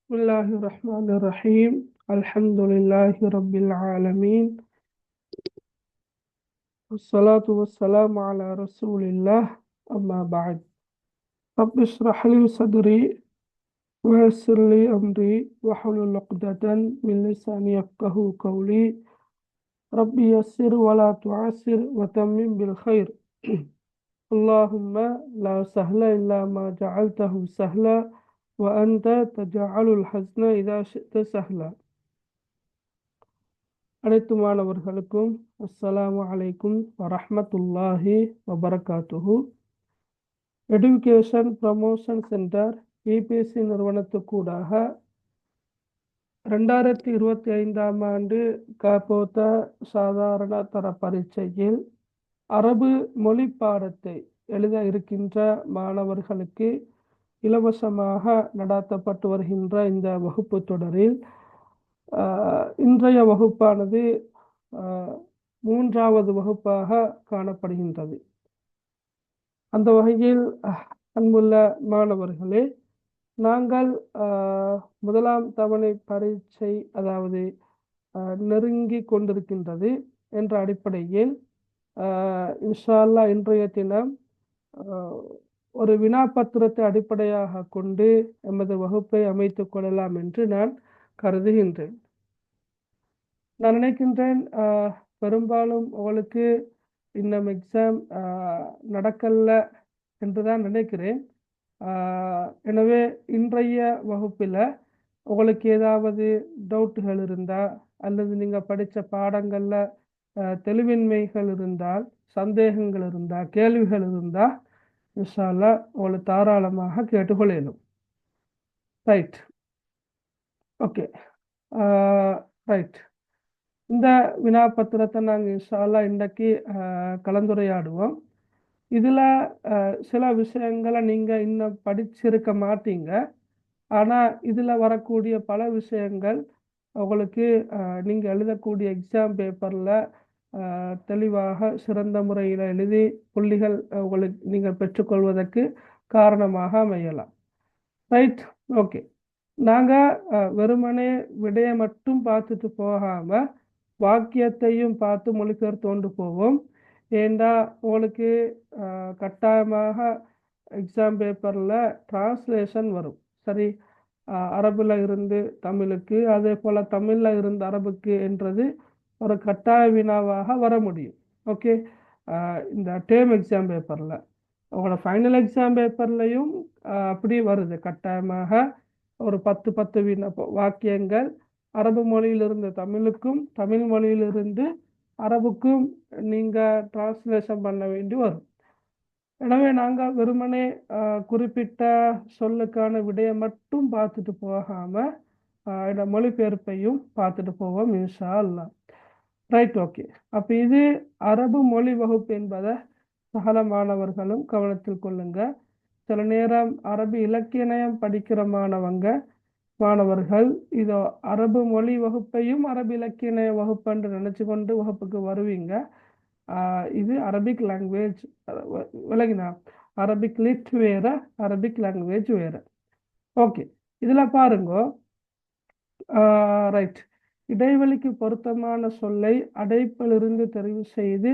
بسم الله الرحمن الرحيم. الحمد لله رب العالمين، والصلاة والسلام على رسول الله. أما بعد، رب اشرح لي صدري ويسر لي أمري واحلل عقدة من لساني يفقهوا قولي. ربي يسر ولا تعسر وتمم بالخير. اللهم لا سهل إلا ما جعلته سهلا وأنت تجعل الحزن إذا شئت سهلا. அனைத்து மாணவர்களுக்கும் அஸ்ஸலாமு அலைக்கும் வரஹ்மத்துல்லாஹி வபரகாத்துஹு. எடுகேஷன் ப்ரமோஷன் சென்டர் இபிசி நிறுவனத்துக்கூடாக 2025ஆம் ஆண்டு காப்போத்த சாதாரண தர பரீட்சையில் அரபு மொழி பாடத்தை எழுத இருக்கின்ற மாணவர்களுக்கு இலவசமாக நடாத்தப்பட்டு வருகின்ற இந்த வகுப்பு தொடரில் இன்றைய வகுப்பானது மூன்றாவது வகுப்பாக காணப்படுகின்றது. அந்த வகையில் அன்புள்ள மாணவர்களே, நாங்கள் முதலாம் தவணை பரீட்சை அதாவது நெருங்கி கொண்டிருக்கின்றது என்ற அடிப்படையில் இன்ஷா அல்லாஹ் இன்றைய தினம் ஒரு வினாப்பத்திரத்தை அடிப்படையாக கொண்டு எமது வகுப்பை அமைத்துக் கொள்ளலாம் என்று நான் கருதுகின்றேன். நான் நினைக்கின்றேன் பெரும்பாலும் உங்களுக்கு இன்னும் எக்ஸாம் நடக்கல என்று தான் நினைக்கிறேன். எனவே இன்றைய வகுப்பில் உங்களுக்கு ஏதாவது டவுட்டுகள் இருந்தால் அல்லது நீங்கள் படித்த பாடங்களில் தெளிவின்மைகள் இருந்தால், சந்தேகங்கள் இருந்தால், கேள்விகள் இருந்தால் இன்ஷா அல்லாஹ் உங்களை தாராளமாக கேட்டுக்கொள்ளணும். Right, okay, right. இந்த வினாப்பத்திரத்தை நாங்கள் இன்ஷா அல்லாஹ் இன்றைக்கு கலந்துரையாடுவோம். இதில் சில விஷயங்களை நீங்கள் இன்னும் படிச்சிருக்க மாட்டீங்க. ஆனால் இதில் வரக்கூடிய பல விஷயங்கள் உங்களுக்கு நீங்கள் எழுதக்கூடிய எக்ஸாம் பேப்பரில் தெளிவாக சிறந்த முறையில் எழுதி புள்ளிகள் உங்களுக்கு நீங்கள் பெற்றுக்கொள்வதற்கு காரணமாக அமையலாம். Right, okay. நாங்கள் வெறுமனே விடையை மட்டும் பார்த்துட்டு போகாமல் வாக்கியத்தையும் பார்த்து மொழிபெயர்த்து கொண்டு போவோம். ஏண்டா உங்களுக்கு கட்டாயமாக எக்ஸாம் பேப்பரில் டிரான்ஸ்லேஷன் வரும். சரி, அரபில் இருந்து தமிழுக்கு, அதே போல் தமிழில் இருந்து அரபுக்கு என்றது ஒரு கட்டாய வினாவாக வர முடியும். ஓகே, இந்த டேர்ம் எக்ஸாம் பேப்பரில் உங்களோட ஃபைனல் எக்ஸாம் பேப்பர்லையும் அப்படி வருது. கட்டாயமாக ஒரு 10 வினா வாக்கியங்கள் அரபு மொழியிலிருந்து தமிழுக்கும், தமிழ் மொழியிலிருந்து அரபுக்கும் நீங்கள் டிரான்ஸ்லேஷன் பண்ண வேண்டி வரும். எனவே நாங்கள் வெறுமனே குறிப்பிட்ட சொல்லுக்கான விடையை மட்டும் பார்த்துட்டு போகாமல் இந்த மொழிபெயர்ப்பையும் பார்த்துட்டு போவோம் இன்ஷா அல்லாஹ். Right, okay. அப்போ இது அரபு மொழி வகுப்பு என்பதை சகல மாணவர்களும் கவனத்தில் கொள்ளுங்க. சில நேரம் அரபு இலக்கிய நயம் படிக்கிற மாணவர்கள் இதோ அரபு மொழி வகுப்பையும் அரபு இலக்கிய நய வகுப்புன்னு நினச்சி கொண்டு வகுப்புக்கு வருவீங்க. இது அரபிக் லாங்குவேஜ், விளங்கினா? அரபிக் லிட் வேறு, அரபிக் லாங்குவேஜ் வேறு. ஓகே, இதில் பாருங்க. ரைட், இடைவெளிக்கு பொருத்தமான சொல்லை அடைப்பிலிருந்து தெரிவு செய்து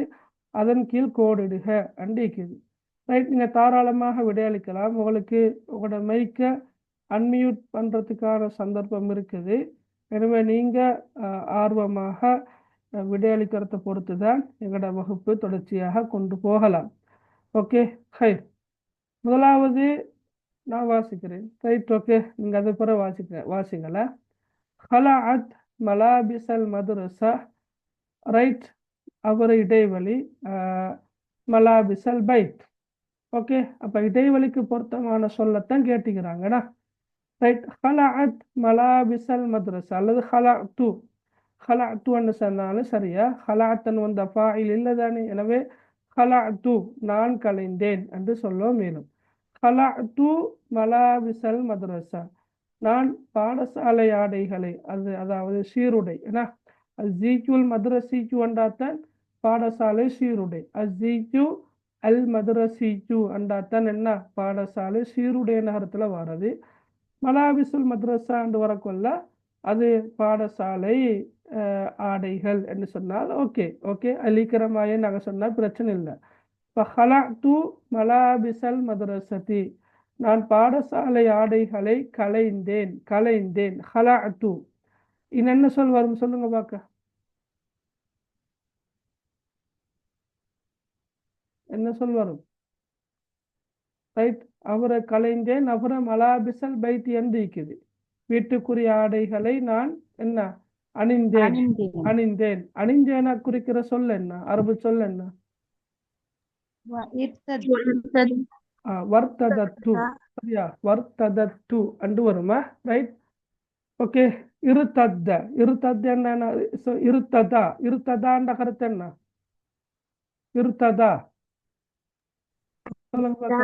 அதன் கீழ் கோடிடுக அண்டிக்குது. ரைட், நீங்கள் தாராளமாக விடையளிக்கலாம். உங்களுக்கு உங்களோட மைக்கை அன்மியூட் பண்ணுறதுக்கான சந்தர்ப்பம் இருக்குது. எனவே நீங்கள் ஆர்வமாக விடையளிக்கிறத பொறுத்து தான் எங்களோட வகுப்பு தொடர்ச்சியாக கொண்டு போகலாம். Okay, high. முதலாவது நான் வாசிக்கிறேன். Right, okay. நீங்கள் அது பிற வாசிங்களா. ஹலாஅத் மலாபிசல் மதுரசா. ரைட், அவர் இடைவெளி மலாபிசல் பைத். ஓகே, அப்போ இடைவெளிக்கு பொருத்தமான சொல்லத்தான் கேட்டுக்கிறாங்கண்ணா. ரைட், ஹலாஅத் மலாபிசல் மதுரசா அல்லது ஹலாஅத்துன்னு சொன்னாலும் சரியா. ஹலாஅத்தன் வந்த ஃபாயில் இல்லை தானே. எனவே ஹலாஅத்து நான் கலைந்தேன் என்று சொல்லுவோம். மேலும் ஹலாஅத்து மலாபிசல் மதுரசா, நான் பாடசாலை ஆடைகளை, அதாவது சீருடை. ஏன்னா அஸ்ஸீக்குல் மதுரசிக்கு அண்டாத்தான் பாடசாலை சீருடை. அஸ்ஸீக்கு அல் மதுரசிக்கு அண்டாத்தான் என்ன பாடசாலை சீருடை நகரத்தில் வர்றது. மலாபிசுல் மத்ரஸா என்று வரக்கொள்ள அது பாடசாலை ஆடைகள் என்று சொன்னால் ஓகே ஓகே அலிக்கிறமாயே நாங்கள் சொன்னால் பிரச்சனை இல்லை. இப்போ ஹலஅத்து மலாபிசல் மத்ரஸதி, நான் பாடசாலை ஆடைகளை களைந்தேன் களைந்தேன். ஹலஅத்து இன்னும் என்ன சொல் வரும் சொல்லுங்க பார்க்க, என்ன சொல் வரும்? ரைட், அவரை களைந்தேன். அப்புறம் மலாபிசல் பைத் என்று இருக்குது, வீட்டுக்குரிய ஆடைகளை நான் என்ன அணிந்தேன் அணிந்தேன். அணிந்தேனா குறிக்கிற சொல் என்ன, அரபு சொல் என்ன? வர்த்ததத்து. சரியா, வர்த்ததத்து அண்டு வருமா? Right, okay. இருத்தத்த, இருத்தத் என்ன? இருத்ததா, இருத்ததான்ற கருத்து என்ன? இருத்ததா சொல்லுங்க.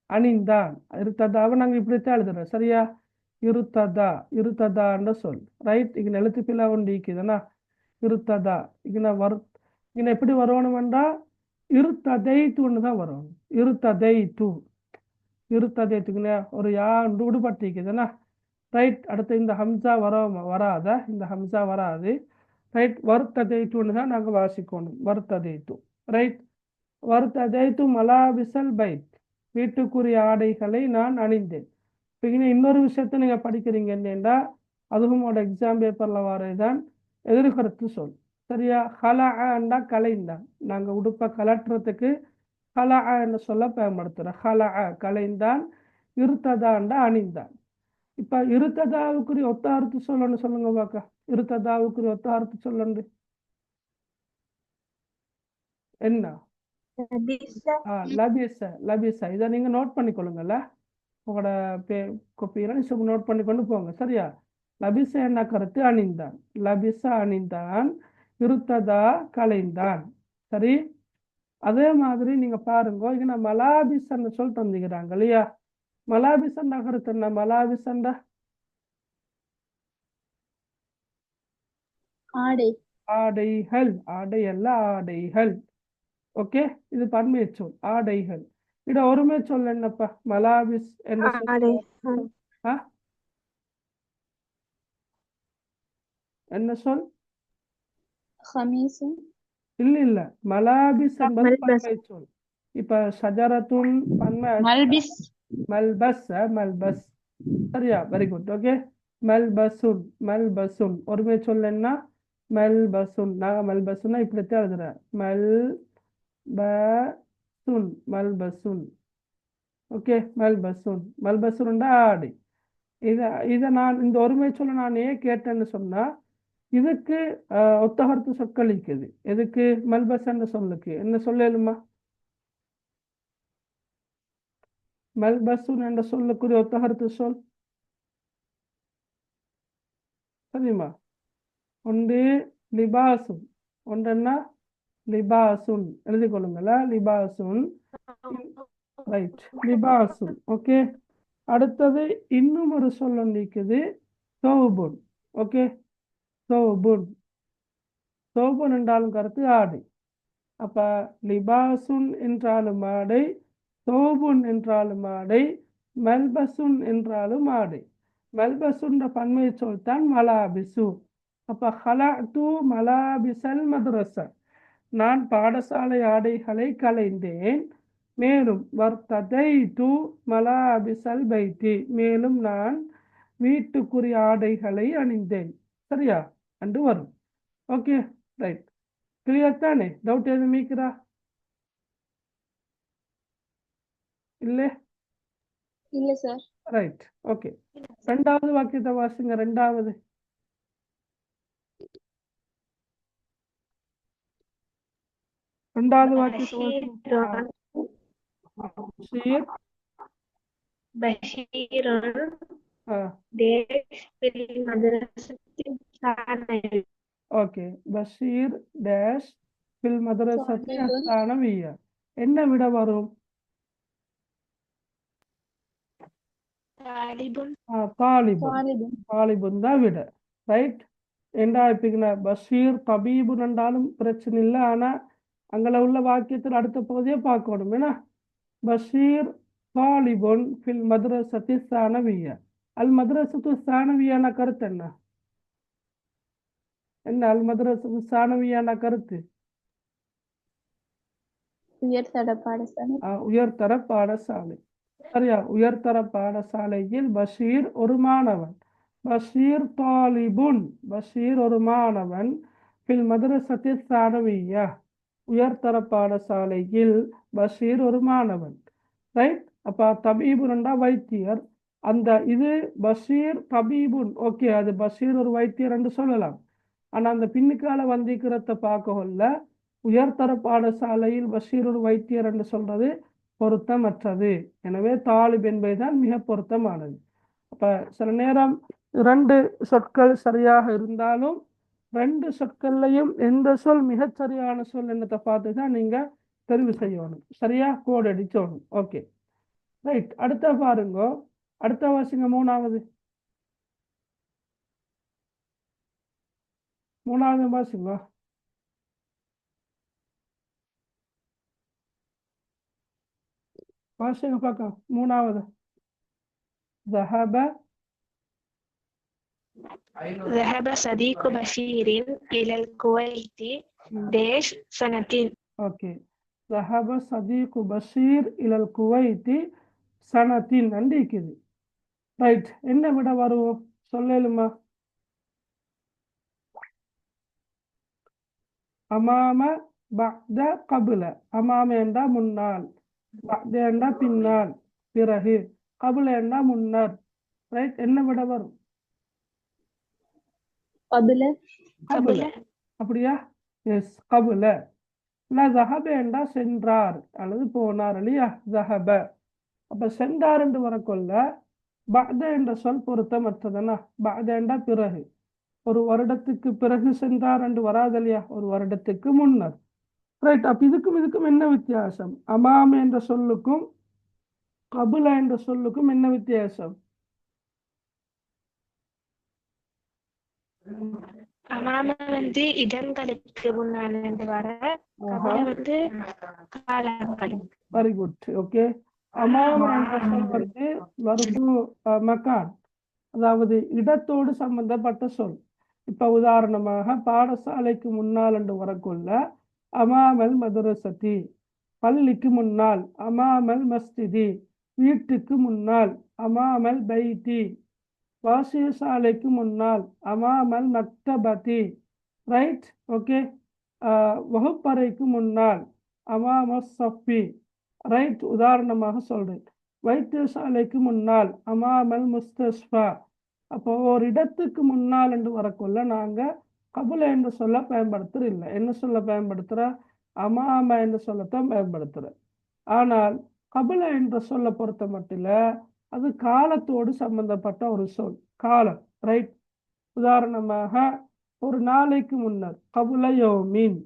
அணிந்தான். இருத்ததாவை நாங்கள் இப்படித்தான் எழுதுறோம். சரியா, இருத்ததா இருத்ததான்ற சொல். ரைட், இங்கே எழுத்து பிள்ளை ஒன்று இருக்குதுன்னா இருத்ததா. இங்கே இங்கே எப்படி வரணும்டா இருத்ததை தூன்னு தான் வரும். இருத்ததை தூ, இருத்ததை தூக்குங்க ஒரு விடுபட்டிருக்குதுன்னா. ரைட், அடுத்து இந்த ஹம்சா வராத, இந்த ஹம்சா வராது. ரைட், வருத்ததை தூன்னு தான் நாங்கள் வாசிக்கணும். வருத்ததை தூ. ரைட், வருத்ததை தூ மலாபிசல் பைத், வீட்டுக்குரிய ஆடைகளை நான் அணிந்தேன். இப்போ இன்னொரு விஷயத்த நீங்கள் படிக்கிறீங்க என்னென்னா, அதுவும் உங்களோட எக்ஸாம் பேப்பரில் வரதுதான் எதிர்கருத்து சொல். சரியா, ஹலஅண்டா கலைந்தான். நாங்கள் உடுப்பை கலட்டுறதுக்கு ஹலஅ என்று சொல்ல பயன்படுத்துகிறோம். ஹலஅ கலைந்தான், இருத்ததாண்டா அணிந்தான். இப்போ இருத்ததாவுக்குரிய ஒத்தார்த்து சொல்லணும்னு சொல்லுங்க பார்க்க. இருத்ததாவுக்குரிய ஒத்தார்த்து சொல்லண்டு என்ன? லபிச. லபிச இதை நீங்கள் நோட் பண்ணிக்கொள்ளுங்கள்ல, உங்களோட கொப்பியெல்லாம் நோட் பண்ணி கொண்டு போங்க. சரியா, லபிச என்ன கருத்து? அணிந்தான். லபிச அணிந்தான், இருத்ததா கலைந்தான். சரி, அதே மாதிரி நீங்க பாருங்க, இங்க மலாபிசன்னு சொல்லிட்டு வந்துக்கிறாங்க இல்லையா? மலாபிசண்டா கருத்து என்ன? மலாபிசண்டா ஆடை, ஆடைகள். ஆடை அல்ல, ஆடைகள். ஓகே, இது பன்மை சொல், ஆடைகள். இட ஒருமை சொல் என்னப்பா? மலாபிஸ் என்ன சொல்? என்ன சொல்? இல்ல இல்ல, மலாபிஸ் என்பது பன்மை சொல். இப்ப ஷஜரத்துன் பன்மை, மல்பஸ். மல்பஸ். சரியா, வெரி குட். ஓகே, மல்பசுன். மல்பசுன் ஒருமை சொல் என்ன? மல்பசுன். நான் மல்பசுன்னா இப்படித்தான் எழுதுறேன், மல்பசுன். மல்பசுன். ஓகே, மல்பசுன். மல்பசுன்டா ஆடை. இதை நான் இந்த ஒருமை சொல்ல நான் ஏன் கேட்டேன்னு சொன்னா, இதுக்கு ஒத்தகர்த்து சொற்கள் இருக்குது. எதுக்கு? மல்பஸ் என்ற சொல்லுக்கு என்ன சொல்லலுமா? மல்பசுன் என்ற சொல்லுக்குரிய ஒத்தகர்த்து சொல் சரிமா? ஒன்று லிபாசுன், ஒன்றென்னா லிபாசுன். எழுதி கொள்ளுங்கள, லிபாசுன். ரைட், லிபாசுன். ஓகே, அடுத்தது இன்னும் ஒரு சொல் ஒன்று இருக்குது, சௌபுன். ஓகே, சௌபுன். சௌபுன் என்றாலும் கருத்து ஆடை. அப்ப லிபாசுன் என்றாலும் ஆடை, சௌபுன் என்றாலும் ஆடை, மல்பசுன் என்றாலும் ஆடை. மல்பசுன்ற பன்மை சொல் தான் மலாபிசு. அப்ப ஹலஅத்து மலாபிசல் மദ്രஸ, நான் பாடசாலை ஆடைகளை களைந்தேன். மேலும் வர்த்ததைது மலாபிசல் பைத்தி, மேலும் நான் வீட்டுக்குரிய ஆடைகளை அணிந்தேன். சரியா அண்டு வரும். ஓகே, ரைட், கிளியர் தானே? டவுட் எதுவும் மீக்கிறா? இல்லை இல்ல சார். Right, okay. ரெண்டாவது வாக்கியத்தை வாசிங்க. ரெண்டாவது வாக்கியத்தை ஓகே, பஷீர் டேஷ் ஃபில் மதரசத்தி அஸ்ஸானவிய்யா. என்ன விட வரும்? தாலிபுன் தான் விட. ரைட், ஏண்டா இப்போ பஷீர் தபீபு நண்டாலும் பிரச்சனை இல்லை. ஆனா அங்கே உள்ள வாக்கியத்தில் அடுத்த பகுதியை பார்க்கணும். ஏன்னா பஷீர் தாலிபுன் ஃபில் மதரசத்தி ஸானவிய்யா. அல் மதரசத்து சானவியான கருத்து என்ன? அல் மதரசத்து சானவியான கருத்து உயர்தர பாடசாலை. உயர்தர பாடசாலை. சரியா? உயர்தர பாடசாலையில் பஷீர் ஒரு மாணவன். பஷீர் தாலிபுன், பஷீர் ஒரு மாணவன். ஃபில் மதரசத்தி சானவியா, உயர்தர பாடசாலையில் பஷீர் ஒரு மாணவன். ரைட்? அப்போ தபீபுன்டா வைத்தியர். அந்த இது பஷீர் தபீபுன், ஓகே, அது பஷீர் ஒரு வைத்தியர் என்று சொல்லலாம். ஆனால் அந்த பின்னுக்கால வந்திக்கிறத பார்க்கல உயர்தர பாடசாலையில் பஷீர் ஒரு வைத்தியர் என்று சொல்றது பொருத்தமற்றது. எனவே தாலிப் என்பதுதான் மிக பொருத்தமானது. அப்ப சில நேரம் 2 சொற்கள் சரியாக இருந்தாலும் 2 சொற்கள்லையும் எந்த சொல் மிகச் சரியான சொல் என்னத்தை பார்த்து தான் நீங்க தெரிவு செய்யணும். சரியா? கோட் அடிச்சோணும். Okay, right. அடுத்த பாருங்க, அடுத்த வாசிங்க. மூணாவது வாசிங்க. வாசிங்க பார்க்க. மூணாவது ذهب ذهب صديق بشير إلى الكويت داش سنتين. ஓகே, ذهب صديق بشير إلى الكويت சனத்தின் இருக்குது. ரைட். என்ன விட வரும் சொல்லலுமா? அமாம பஅத கபுல. அமாம என்றா முன்னால், பஅத என்றா பின்னால், பிறகு, கபுல என்றா முன்னர். ரைட். என்ன விட வரும்? قبل. கபுல. அப்படியா? எஸ், கபுல. ஜஹப என்றா சென்றார் அல்லது போனார் இல்லையா? ஜஹப. அப்ப சென்றார் என்று வரக்கொள்ள பஅத என்ற சொல் பொருத்தமற்றதுன்னா. பஅத என்றா பிறகு, ஒரு வருடத்துக்கு பிறகு சென்றார் என்று வராது இல்லையா? ஒரு வருடத்துக்கு முன்னர். ரைட். அப்ப இதுக்கும் என்ன வித்தியாசம்? அமாம என்ற சொல்லுக்கும் கபுல என்ற சொல்லுக்கும் என்ன வித்தியாசம்? அமாம வந்து இடங்களுக்கு முன்னால் வர, கபுல வந்து காலங்கள். Very good. ஓகே, அமாம என்ற சொல் வந்து வருது மக்கான், அதாவது இடத்தோடு சம்பந்தப்பட்ட சொல். இப்ப உதாரணமாக பாடசாலைக்கு முன்னால் என்று வரக்குள்ள அமாமல் மதரசதி, பள்ளிக்கு முன்னால் அமாமல் மஸ்ஜிதி, வீட்டுக்கு முன்னால் அமாமல் பைத்தி, வாசியசாலைக்கு முன்னால் அமாமல் மக்தபதி. ரைட். ஓகே, வகுப்பறைக்கு முன்னால் அமாம சஃபி. ரைட். உதாரணமாக சொல்றேன். வைத்தியசாலைக்கு முன்னால் அமாமல் முஸ்தஸ்ஃபா. அப்போ ஒரு இடத்துக்கு முன்னால் என்று வரக்குள்ள நாங்க கபுல என்று சொல்ல பயன்படுத்துறது இல்லை. என்ன சொல்ல பயன்படுத்துற? அமாம என்று சொல்லத்தான் பயன்படுத்துற. ஆனால் கபுல என்ற சொல்ல பொறுத்த மட்டில் அது காலத்தோடு சம்பந்தப்பட்ட ஒரு சொல், காலம். ரைட். உதாரணமாக ஒரு நாளைக்கு முன்னர் கபுல யோமின்.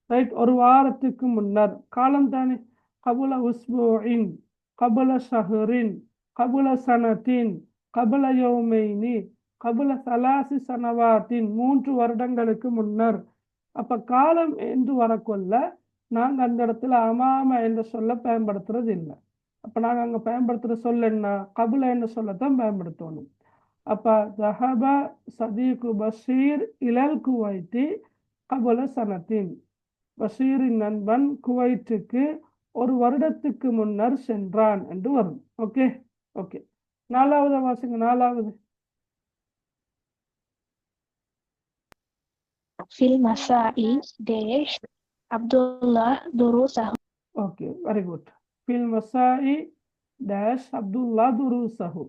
ரைட். ஒரு வாரத்துக்கு முன்னர் காலம் தானே. கபுல உஸ்புஇன், கபுல ஷஹரின், கபுல சனத்தின், கபுல யோமைனி, கபுல சலாசி சனவாத்தின், 3 வருடங்களுக்கு முன்னர். அப்ப காலம் என்று வரக்கொள்ள நாங்கள் அந்த இடத்துல அமாம என்று சொல்ல பயன்படுத்துறது இல்லை. அப்ப நாங்கள் அங்க பயன்படுத்துற சொல் என்ன? கபுல என்று சொல்லத்தான் பயன்படுத்தணும். அப்ப ذهب صديق பஷீர் இலல் குவைத்தி கபுல சனத்தின், பஷீரின் நண்பன் குவைத்துக்கு ஒரு வருடத்துக்கு முன்னர் சென்றான் என்று வரும். Okay, okay. நாலாவது வாசிங்க. நாலாவது. في المساء داش عبد الله دروسه. Okay, very good. ஃபில் மசாஇ டேஷ் அப்துல்லா துருசஹு.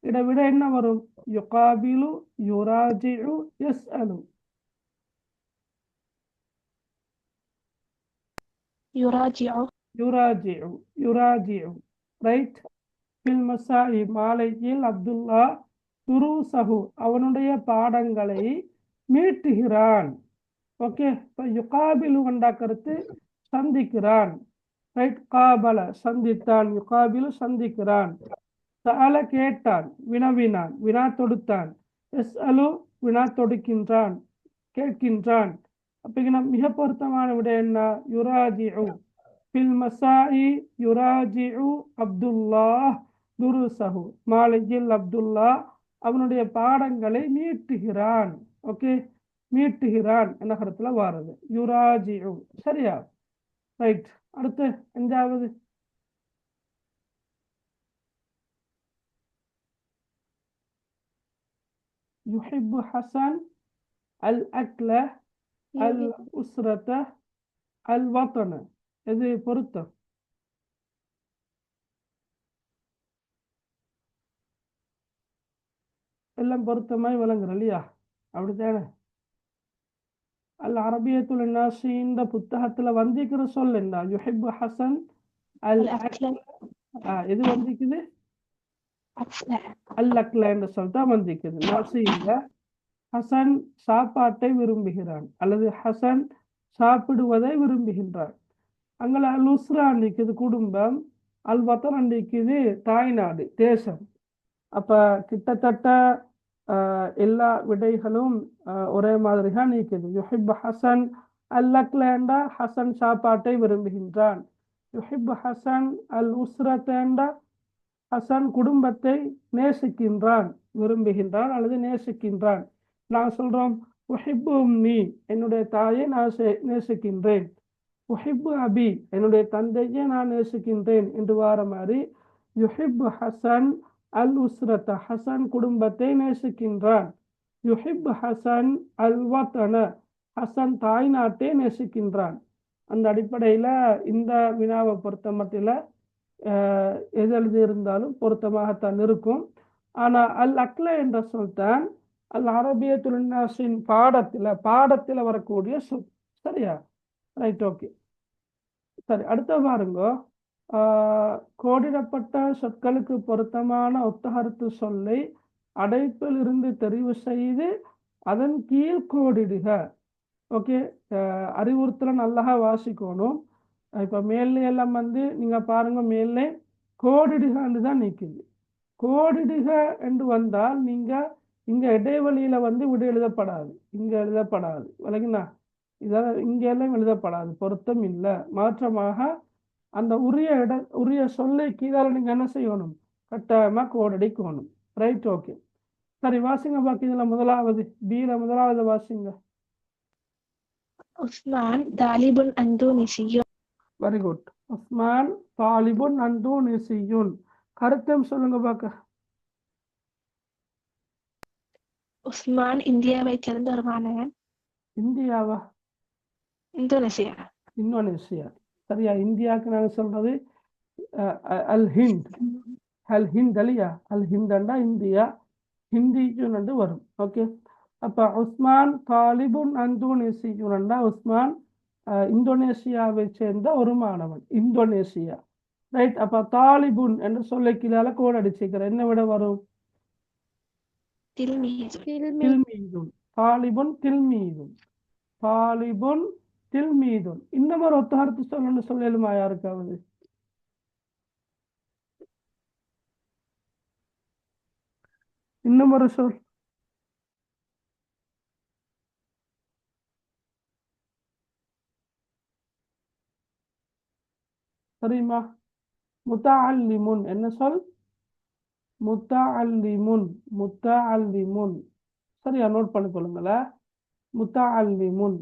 இதை விட என்ன வரும்? யுகாபிலு, யுராஜிஉ, யஸ்அலு. يراجع. யுராஜிஉ, யுராஜிஉ. ரைட். ஃபில் மசாஇ மாலையில் அப்துல்லா துருசஹு அவனுடைய பாடங்களை மீட்டுகிறான். ஓகே. இப்போ யுகாபிலு என்ற கருத்து சந்திக்கிறான். ரைட். காபல சந்தித்தான், யுகாபிலு சந்திக்கிறான். சஅல கேட்டான், வினவினான், வினா தொடுத்தான். எஸ்அலு வினா தொடுக்கின்றான், கேட்கின்றான். அப்ப இங்க மிக பொருத்தமான விட என்ன? யுராஜிஉ. ஃபில் மசாஇ யுராஜிஉ அப்துல்லாஹ் துருசஹு. மாலையில் அப்துல்லா அவனுடைய பாடங்களை மீட்டுகிறான். ஓகே, மீட்டுகிறான் என்ற கருத்துல வாருது யுராஜிஉ. சரியா? ரைட். அடுத்து 5வது யுஹிப்பு ஹசன் அல் அக்ல அல் உஸ்ரத அல் வத்தன. இது பொருத்தம். எல்லாம் பொருத்தமாய் விளங்குற இல்லையா? அப்படித்தானே? அல் அரபியத்துல் நாசி இந்த புத்தகத்துல வந்திக்கிற சொல் என்ன? யுஹிப்பு ஹசன் அல் அக்ல. இது வந்திக்குது அல் அக்ல என்ற சொல் தான் வந்திக்குது. நாசியில ஹசன் சாப்பாட்டை விரும்புகிறான் அல்லது ஹசன் சாப்பிடுவதை விரும்புகின்றான். அங்கே அல் உஸ்ரா அண்டிக்குது குடும்பம், அல் வத்தன் அண்டிக்குது தாய்நாடு, தேசம். அப்ப கிட்டத்தட்ட எல்லா விடைகளும் ஒரே மாதிரி தான் நீக்குது. யுஹிப் ஹசன் அல் அக்லேண்டா ஹசன் சாப்பாட்டை விரும்புகின்றான். யுஹிப் ஹசன் அல் உஸ்ரத்தேண்டா ஹசன் குடும்பத்தை நேசிக்கின்றான், விரும்புகின்றான் அல்லது நேசிக்கின்றான். நான் சொல்றோம் உஹிப்பு உம்மி, என்னுடைய தாயை நான் நேசிக்கின்றேன். உஹிப்பு அபி, என்னுடைய தந்தையை நான் நேசிக்கின்றேன் என்று வார மாதிரி யுஹிப்பு ஹசன் அல் உஸ்ரத, ஹசன் குடும்பத்தை நேசிக்கின்றான். யுஹிப் ஹசன் அல் வத்தன, ஹசன் தாய் நாட்டை நேசிக்கின்றான். அந்த அடிப்படையில் இந்த வினாவை பொறுத்த மட்டில் எது எழுதி இருந்தாலும் பொருத்தமாகத்தான் இருக்கும். ஆனால் அல் அக்ல என்ற சொல்தான் அல் அரபியத்துல் நாஸின் பாடத்தில் வரக்கூடிய சொல். சரியா? Right, okay. சரி, அடுத்த பாருங்க. கோடிடப்பட்ட சொற்களுக்கு பொருத்தமான ஒத்தகருத்து சொல்லை அடைப்பில் இருந்து தெரிவு செய்து அதன் கீழ் கோடிடுக. ஓகே, அறிவுறுத்தல நல்லா வாசிக்கணும். இப்போ மேலே எல்லாம் நீங்க பாருங்க, மேலே கோடிடுகன்னு தான் நிற்குது. கோடிடுக என்று வந்தால் நீங்க இங்க இடைவெளியில விடு எழுதப்படாது, இங்க எழுதப்படாது. விளங்குனா? இதெல்லாம் இங்க எல்லாம் எழுதப்படாது, பொருத்தம் இல்லை. மாற்றமாக அந்த உரிய சொல்லை கீழால நீங்க என்ன செய்யணும்? கட்டாயமா கோடடிக்கணும். Right, okay. சரி, வாசிங்க பாக்கி. இதுல முதலாவது பீல முதலாவது வாசிங்க. உஸ்மான் தாலிபுன் அந்தூனிசியுன். Very good. உஸ்மான் தாலிபுன் அந்தூனிசியுன். கருத்தம் சொல்லுங்க பாக்க. உஸ்மான் இந்தியாவை சேர்ந்த ஒரு மாணவன். இந்தியாவா? இந்தோனேசியா. இந்தோனேசியா. சரியா? இந்தியாவுக்கு நாங்கள் சொல்றது அல் ஹிந்த். அல் ஹிந்த் இல்லையா? அல் ஹிந்தண்டா இந்தியா, ஹிந்திக்குன்னு வரும். ஓகே, அப்போ உஸ்மான் தாலிபுன் அந்தோனேசியுன்டா உஸ்மான் இந்தோனேசியாவை சேர்ந்த ஒரு மாணவன், இந்தோனேசியா. ரைட். அப்போ தாலிபுன் என்று சொல்ல கீழால கோட் அடிச்சுக்கிறேன். என்ன விட வரும்? தில்மீதுன். தாலிபுன் தில்மீதுன். தாலிபுன் தில்மீதுன். இன்னும் ஒரு ஒத்தகருத்து சொல்லணும்னு சொல்லலுமா யாருக்காவது? இன்னும் ஒரு சொல். சரிம்மா? முத்தஅல்லிமுன். என்ன சொல்? முத்தஅல்லிமுன். முத்தஅல்லிமுன். சரியா? நோட் பண்ணிக்கொள்ளுங்கள. முத்தஅல்லிமுன்.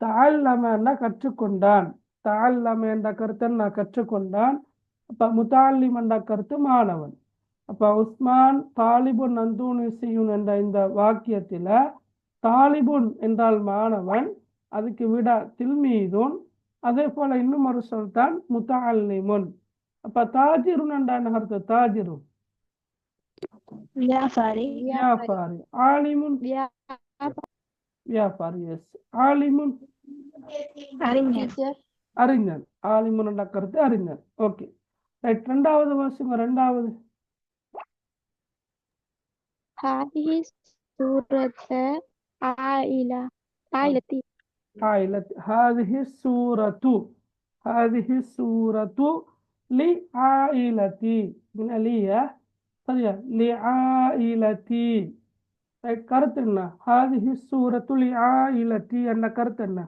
தஅல்லமன்னா கற்றுக்கொண்டான். தஅல்லம என்ற கருத்தை நான் கற்றுக்கொண்டான். அப்ப முத்தஅல்லிம் என்ற கருத்து மாணவன். அப்ப உஸ்மான் தாலிபுன் அந்தூனிசியுன் என்ற இந்த வாக்கியத்துல தாலிபுன் என்றால் மாணவன், அதுக்கு விட தில்மீதுன். அதே போல இன்னும் ஒரு சொல் தான் முத்தஅல்லிமுன். அப்ப தாஜிருன் என்றான கருத்து? தாஜிருன் வியாபாரி. வியாபாரி. ஆலிமுன் வியாபாரி. எஸ். ஆலிமுன் அறிஞர். அறிஞன். ஆலிமுன் என்ற கருத்து அறிஞர். Okay, right. ரெண்டாவது வாசிங்க. ரெண்டாவது هذه سورة عائلتي. هذه السورة. هذه السورة لعائلتي. من ليا. சரியா? لعائلتي. ரைட். கருத்து என்ன? هذه السورة لعائلتي என்ற கருத்து என்ன?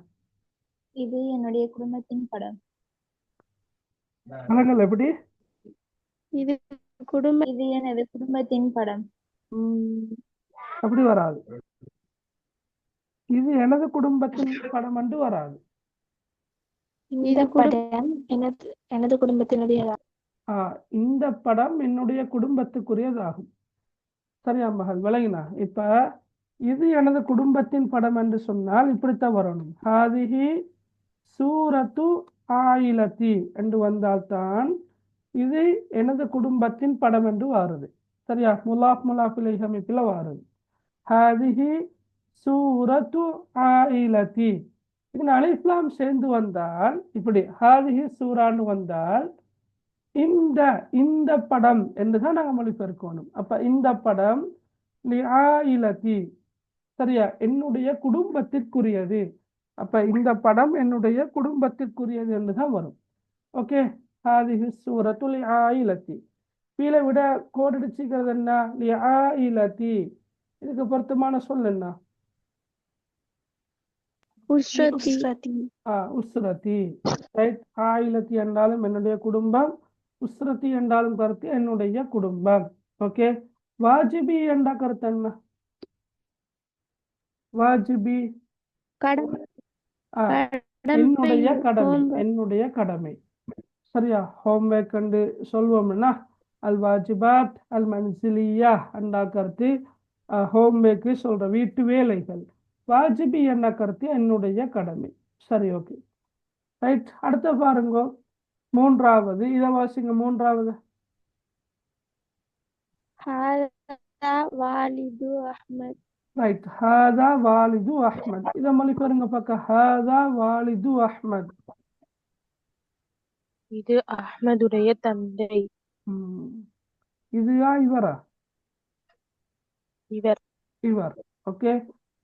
இது என்னுடைய குடும்பத்தின் படம். வணங்கல் எப்படி? இது எனது குடும்பத்தின் படம். ம், அப்படி வராது. இது எனது குடும்பத்தின் படம் என்று வராது. இந்த படம் எனது குடும்பத்தினுடையதா? இந்த படம் என்னுடைய குடும்பத்துக்குரியதாகும். சரியா மகள், விளங்கினா? இப்ப இது எனது குடும்பத்தின் படம் என்று சொன்னால் இப்படித்தான் வரணும். ஹாதிஹி சூரத்து ஆயிலத்தி என்று வந்தால்தான் இது எனது குடும்பத்தின் படம் என்று வாருது. சரியா? முலாஃப் முலாஃப் இலைஹி அமைப்பில் வாருது. ஹாதிஹி சூரத்து ஆயிலத்தி. இது அலிஃப்லாம் சேர்ந்து வந்தால் இப்படி ஹாதிஹி சூரான்னு வந்தால் இந்த இந்த படம் என்றுதான் நாங்கள் மொழிபெயர்க்கணும். அப்ப இந்த படம் லிஆயிலத்தி, சரியா, என்னுடைய குடும்பத்திற்குரியது. அப்ப இந்த படம் என்னுடைய குடும்பத்திற்குரியது என்றுதான் வரும். ஓகே, ஹாதிஹி சூரத்து லிஆயிலத்தி. கீழே விட கோட் அடிச்சுக்கிறது என்ன? லிஆயிலத்தி. இதுக்கு பொருத்தமான சொல் என்ன? உஸ்ரதி. உஸ்ரதி. ரைட். ஆயிலத்தி என்றாலும் என்னுடைய குடும்பம், உஸ்ரதி என்றாலும் கருத்து என்னுடைய குடும்பம். ஓகே. வாஜிபி என்ற கருத்து என்ன? வாஜிபி என்னுடைய கடமை, என்னுடைய கடமை. சரியா? ஹோம்ஒர்க் என்று சொல்வோம்னா அல் வாஜிபாத் அல் மன்சிலியா என்ற கருத்து ஹோம்ஒர்க்கு சொல்ற வீட்டு வேலைகள். வாஜிபி என்ன கருத்து என்னுடைய கடமை. சரி, ஓகே, ரைட். அடுத்த பாருங்க, மூன்றாவது. இதை வாசிங்க. மூன்றாவது. வாலிது அஹ்மத். ரைட். ஹாதா வாலிது அஹ்மத். இதை மொழி பாருங்க பக்கம். ஹாதா வாலிது அஹ்மத். இது அஹ்மதுடைய தந்தை. இதுயா இவரா? இவர். இவர். ஓகே,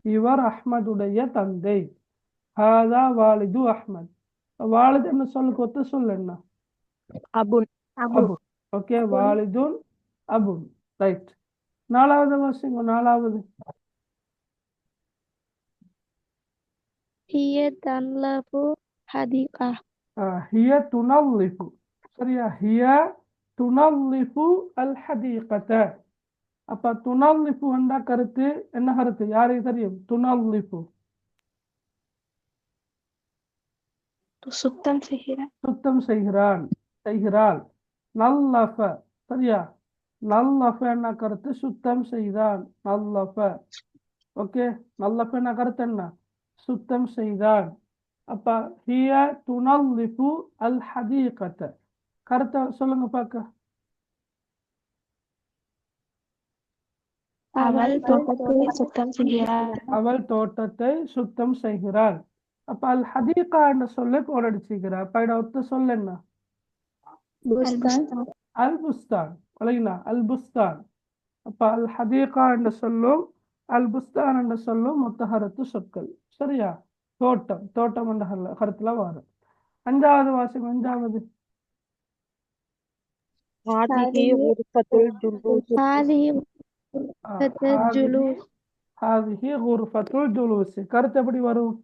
இவர் அஹ்மதுடைய தந்தை. ஹாதா வாலிது அஹ்மத். வாலித் என்ன சொல்லுக்கு ஒத்த சொல் என்ன? அபுன். அபுன். ஓகே, வாலிதுன் அபுன். ரைட். நாலாவது வாசிங்க. நாலாவது. ஹிய தன்லஃபு ஹதீகா. ஹிய துனல்லிஃபு. சரியா? ஹிய துனல்லிஃபு அல் ஹதீகத. அப்ப துனல்லிஃபு என்ற கருத்து என்ன கருத்து? யாருக்கு தெரியும்? துனல்லிஃபு சுத்தம் செய்கிறான். சுத்தம் செய்கிறான், செய்கிறாள். நல்லஃப. சரியா? நல்லஃப என்ன கருத்து? சுத்தம் செய்தான். நல்லஃப. ஓகே, நல்லஃப என்ன கருத்து? என்ன? சுத்தம் செய்தான். அப்ப ஹிய துனல்லிஃபு அல் ஹதீகத. கருத்தை சொல்லுங்க பார்க்க. அவள் தோட்டத்தை சுத்தம் செய்கிறாள். அவள் தோட்டத்தை சுத்தம் செய்கிறாள். அப்ப அல் ஹதீகா என்ற சொல்ல கோடடிச்சுக்கிறார். அப்ப இட ஒத்த சொல் என்ன? அல் புஸ்தான். வழங்கினா? அல் புஸ்தான். அப்ப அல் ஹதீகா என்ற சொல்லும் அல் புஸ்தான் என்ற சொல்லும் மொத்த கருத்து சொற்கள். சரியா? தோட்டம், தோட்டம் என்ற கருத்துல வரும். அஞ்சாவது வாசகம். அஞ்சாவது. ஹாதிஹி குர்ஃபத்துல் ஜுலூஸ். ஹாதிஹி குர்ஃபத்துல் ஜுலூஸ். கருத்து எப்படி வரும்?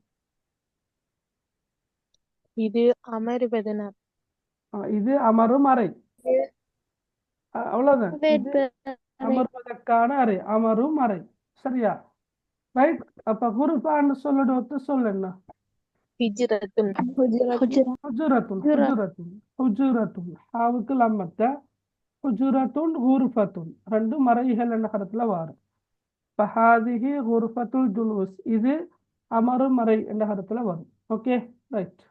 இது அமர்வதன. இது அமரும் அறை. அவ்வளவுதான். இது அமர்வதற்கான அறை, அமரும் அறை. சரியா? ரைட். அப்ப குர்ஃபான்னு சொல்லோட ஒத்த சொல் என்ன? ஹிஜ்ரத்துன். ஹுஜுரத்துன். ஹுஜுரத்துன். ஹுஜுரத்துன். ஹாவுக்கு லம்மத்த. ஹுஜுரத்துன் குர்ஃபத்துன். ரெண்டு மறைகள் என்ற கருத்துல வரும். இப்ப ஹாதிஹி குர்ஃபத்துல் ஜுலூஸ். இது அமரும் அறை என்ற கருத்துல வரும். Okay, right.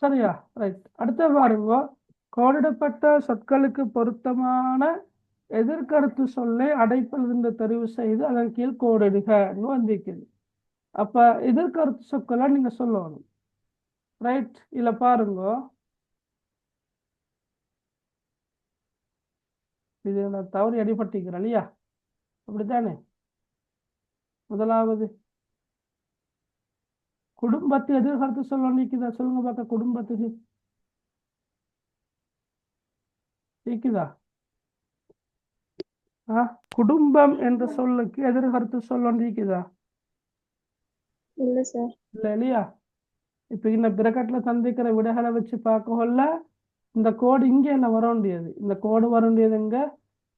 சரியா? ரைட். அடுத்த பாருங்க, கோடிடப்பட்ட சொற்களுக்கு பொருத்தமான எதிர்கருத்து சொல்லை அடைப்பில் இருந்து தெரிவு செய்து அதன் கீழ் கோடிடுகன்னு வந்திருக்குது. அப்ப எதிர்கருத்து சொற்களை நீங்க சொல்லணும். ரைட். இல்ல பாருங்க, இது நான் தவறு அடிபட்டிக்கிறேன் இல்லையா? அப்படித்தானே? முதலாவது குடும்பத்து எதிர்கருத்து சொல்ல நீக்குதா? சொல்லுங்க பார்க்க. குடும்பத்துக்கு நீக்குதா? குடும்பம் என்ற சொல்லுக்கு எதிர்கருத்து சொல்ல நீக்குதா? இல்ல சார். இல்ல இல்லையா? இப்ப இந்த பிரக்கெட்ல சந்திக்கிற விடைகளை வச்சு பார்க்கல இந்த கோடு இங்க என்ன வர வேண்டியது? இந்த கோடு வர வேண்டியது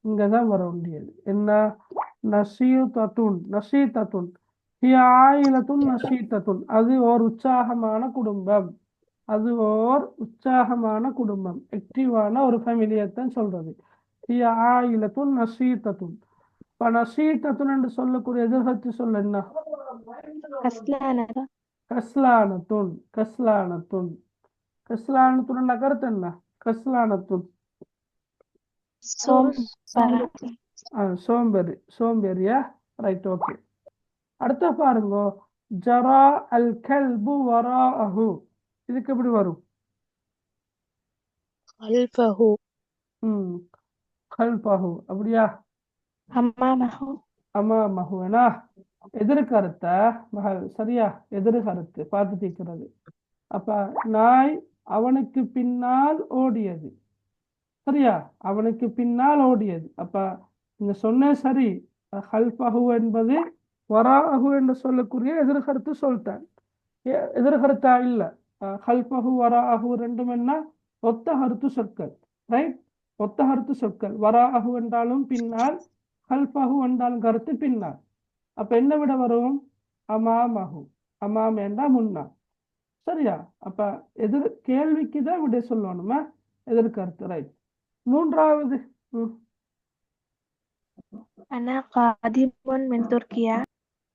இங்கதான் வர வேண்டியது. என்ன? நஷீதத்துன் ஹிய ஆயிலத்துன் நஷீதத்துன், அது ஓர் உற்சாகமான குடும்பம். அது ஓர் உற்சாகமான குடும்பம், ஆக்டிவான ஒரு ஃபேமிலியைத்தான் சொல்றது. ஹிய ஆயிலத்துன் நஷீதத்துன். இப்ப நஷீதத்துன் என்று சொல்லக்கூடிய எதிர்கட்சி சொல்ல என்ன? கஸ்லானதா கஸ்லானத்துன். கஸ்லானத்துன் கஸ்லானத்துன் கருத்து என்ன? கஸ்லானத்துன் சோம்பரா சோம்பேறி. சோம்பேறியா? Right, okay. அடுத்த பாருங்க, ஜரா அல் கல்பு வராஅஹு, இதுக்கு எப்படி வரும்? கல்ஃபஹு ம் கல்பஹு, அப்படியா? அம்மாமஹு அமாமஹுனா எதிர்கருத்த மகள், சரியா? எதிர்கருத்து பார்த்து தீர்க்கிறது. அப்ப நாய் அவனுக்கு பின்னால் ஓடியது, சரியா? அவனுக்கு பின்னால் ஓடியது. அப்ப நீங்க சொன்ன சரி, ஹல்பஹு என்பது வராஅஹு என்று சொல்லக்கூடிய எதிர்கருத்து சொல்லிட்டேன். எதிர்கருத்தா இல்ல. ஹல்பஹு வராஅஹு ரெண்டும் என்ன? ஒத்த கருத்து சொற்கள், ரைட்? ஒத்த கருத்து சொற்கள். வராஅஹு என்றாலும் பின்னால், ஹல்பஹு என்றாலும் கருத்து பின்னால். அப்ப என்ன விட வரும்? அமாமஹு. அமாம் என்றா முன்னால், சரியா? அப்ப எதிர் கேள்விக்கு தான் விட சொல்லணுமா? எதிர்கருத்து, ரைட். மூன்றாவது, அனா காதிமுன் மின் துர்க்கியா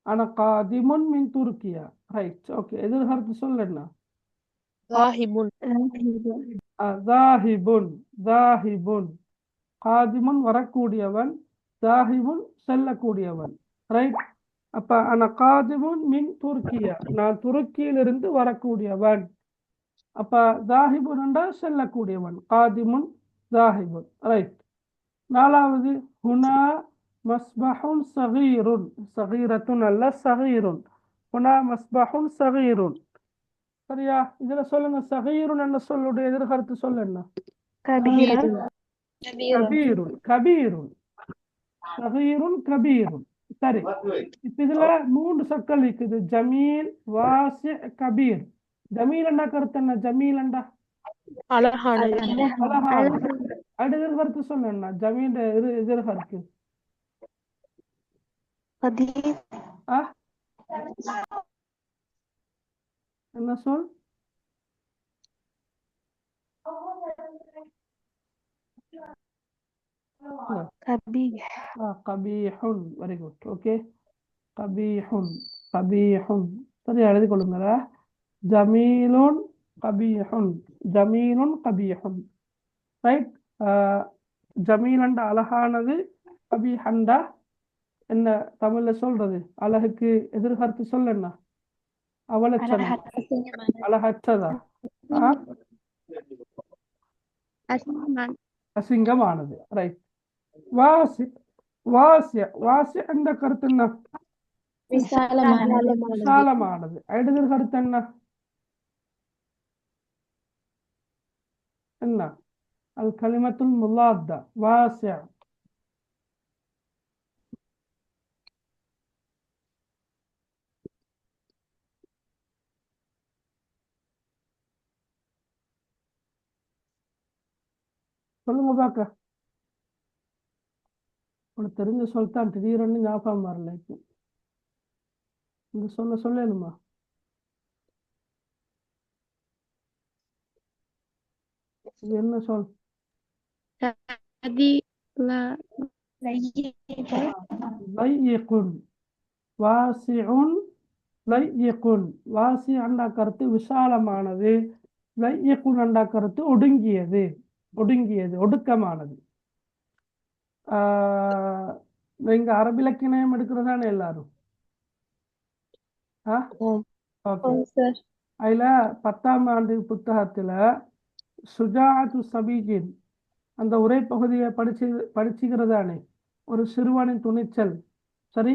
அன காதிமுன் மின் துருக்கியா, ரைட், ஓகே. எதிர்கருத்து சொல்ல என்ன? தாஹிபுன் தாஹிபுன். தாஹிபுன். காதிமுன் வரக்கூடியவன், தாஹிபுன் செல்லக்கூடியவன், ரைட்? அப்ப அன காதிமுன் மின் துருக்கியா, நான் துருக்கியிலிருந்து வரக்கூடியவன். அப்ப தாஹிபுன் என்றால் செல்லக்கூடியவன், காதிமுன் தாஹிபுன், ரைட். நாலாவது, ஹுனா மஸ்பஹுன் சகீருன். சகீரத்துன் அல்ல, சகீருன். ஹுனா மஸ்பஹுன் சகீருன், சரியா? இதுல சொல்லுங்க, சகீருன் என்ன சொல்லுடைய எதிர்கருத்து சொல்ல என்ன? கபீரா கபீருன். கபீருன். சகீருன் கபீருன், சரி. இப்ப இதுல 3 சொற்கள் இருக்குது, ஜமீல், வாசி, கபீர். ஜமீல் என்ன கருத்து என்ன? ஜமீல் என்றா அழகானது. அழகானது. அடுத்த எதிர்கருத்து சொல்ல என்ன? ஜமீல் எதிர்கருத்து கதீர் ஆ என்ன சொல்? கபீர் கபீஹுன். Very good, okay. கபீஹுன். கபீஹுன், சரியா? எழுதி கொள்ளுங்க. ஜமீலுன் கபீஹுன். ஜமீலுன் கபீஹுன், ரைட். ஜமீலண்டா அழகானது, கபீஹண்டா என்ன தமிழ்ல சொல்றது? அழகுக்கு எதிர்கருத்து சொல்ல என்ன? அவலட்சணம், அழகற்றதா? அசிங்கமானது, ரைட். வாசி. வாசி. வாசி என்ற கருத்து என்ன? விசாலமானது. அடுத்த கருத்து என்ன? என்ன? அல் கலிமத்துல் முல்லாத்தா, வாசி. சொல்லுங்க பாக்க. உனக்கு தெரிஞ்ச சொல்லித்தான் திடீர்னு ஞாபகம் வரல. இப்போ இந்த சொல்லணுமா? இது என்ன சொல்? லையிகுன். வாசிஉன் லையிகுன். வாசி அண்டா கருத்து விசாலமானது, லையிகுன் அண்டா கருத்து ஒடுங்கியது. ஒடுங்கியது, ஒடுக்கமானது. நீங்க அரபிலக்கியம் எடுக்கிறதானே எல்லாரும்? ஓகே. அதுல 10ஆம் ஆண்டு புத்தகத்துல சுஜாஅத்து சபீஜின் அந்த உரை பகுதியை படிச்சுக்கிறதானே? ஒரு சிறுவனின் துணிச்சல், சரி?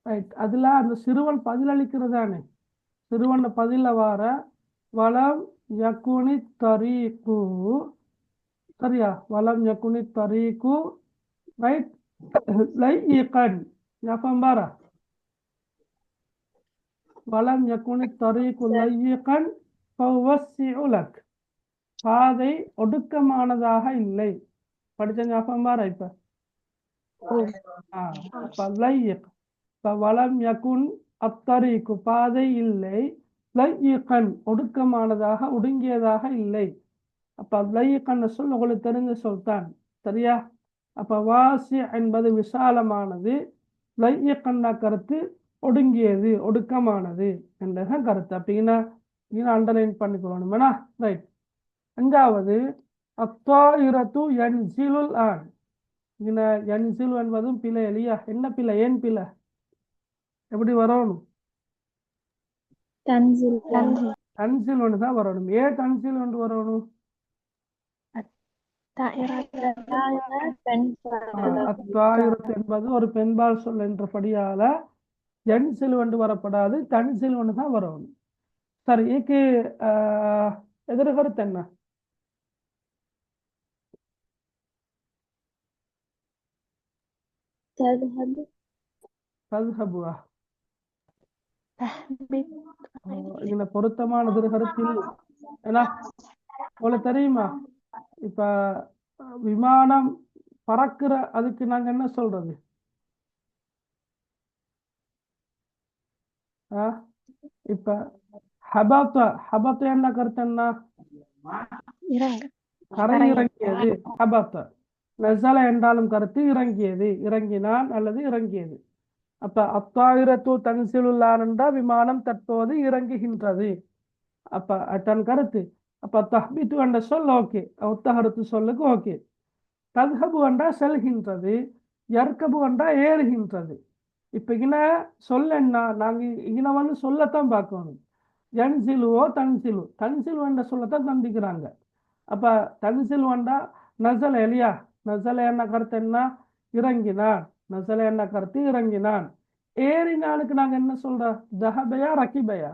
ரைட். அதுல அந்த சிறுவன் பதிலளிக்கிறதானே? சிறுவன் பதில வார வலம் யகுனி தரீகு, சரியா? வலம் யகுனி தரீகு, ரைட். லையிகன். ஞாபகம் பாரா? வலம் யகுனி தரீகு லையிகன் ஃபவஸ்ஸிஉ லக். பாதை ஒடுக்கமானதாக இல்லை. படிச்ச ஞாபகம் பாரா? இப்ப ஓம் அப்ப லையிக். இப்ப வலம் யகுன் அத்தரீக்கு பாதை இல்லை, லையிகன் ஒடுக்கமானதாக ஒடுங்கியதாக இல்லை. அப்ப லையிகன் சொல் உங்களுக்கு தெரிஞ்ச சொல் தான், சரியா? அப்ப வாசி என்பது விசாலமானது, லையிகன்னா கருத்து ஒடுங்கியது ஒடுக்கமானது என்றதான் கருத்து. அப்படின்னா அண்டர்லைன் பண்ணிக்கொள்ளணும் வேணா, ரைட். அஞ்சாவது அத்தாயிரத்து யன்சிலுல் ஆன். யன்சிலு என்பதும் பிழை இல்லையா? என்ன பிழை? ஏன் பிழை? எப்படி வரணும்? தன்சில் தன்சில் ஒன்று தான் வரணும். ஏன் தன்சில் ஒன்று வரணும்? அத்தாயிரத்து என்பது ஒரு பெண்பால் சொல் என்றபடியால யன்சில் ஒன்று வரப்படாது, தன்சில் ஒன்று தான் வரணும். சரி, இதுக்கு எதிர்கருத்து என்ன? ததுஹபுவா? இதுல பொருத்தமான எதிர்கருத்து இல்லை. ஏன்னா உங்களுக்கு தெரியுமா, இப்ப விமானம் பறக்கிற அதுக்கு நாங்க என்ன சொல்றது? இப்ப ஹபத்த என்ன கருத்து? என்ன கரை இறங்கியது. ஹபத்த நஸல என்றாலும் கருத்து இறங்கியது, இறங்கினான் அல்லது இறங்கியது. அப்ப அத்தாயிரத்து தன்சிலுல்லான் என்றால் விமானம் தற்போது இறங்குகின்றது. அப்ப தன் கருத்து. அப்ப தஹ்பித்து என்ற சொல் ஓகே, ஒத்தகருத்து சொல்லுக்கு ஓகே. தத்ஹபு என்றா செல்கின்றது, யர்கபு என்றா ஏறுகின்றது. இப்ப இன சொல் என்ன? நாங்க இன வந்து சொல்லத்தான் பார்க்கணும். யன்சிலுவோ தன்சிலு, தன்சிலு என்ற சொல்லத்தான் தந்திக்கிறாங்க. அப்ப தன்சில் வந்தா நசல இல்லையா? நசல என்ன கருத்து? என்ன? இறங்கினான். நசல என்ன கருத்து? இறங்கினான். ஏறினானுக்கு நாங்க என்ன சொல்றோம்? தஹபயா ரக்கிபயா?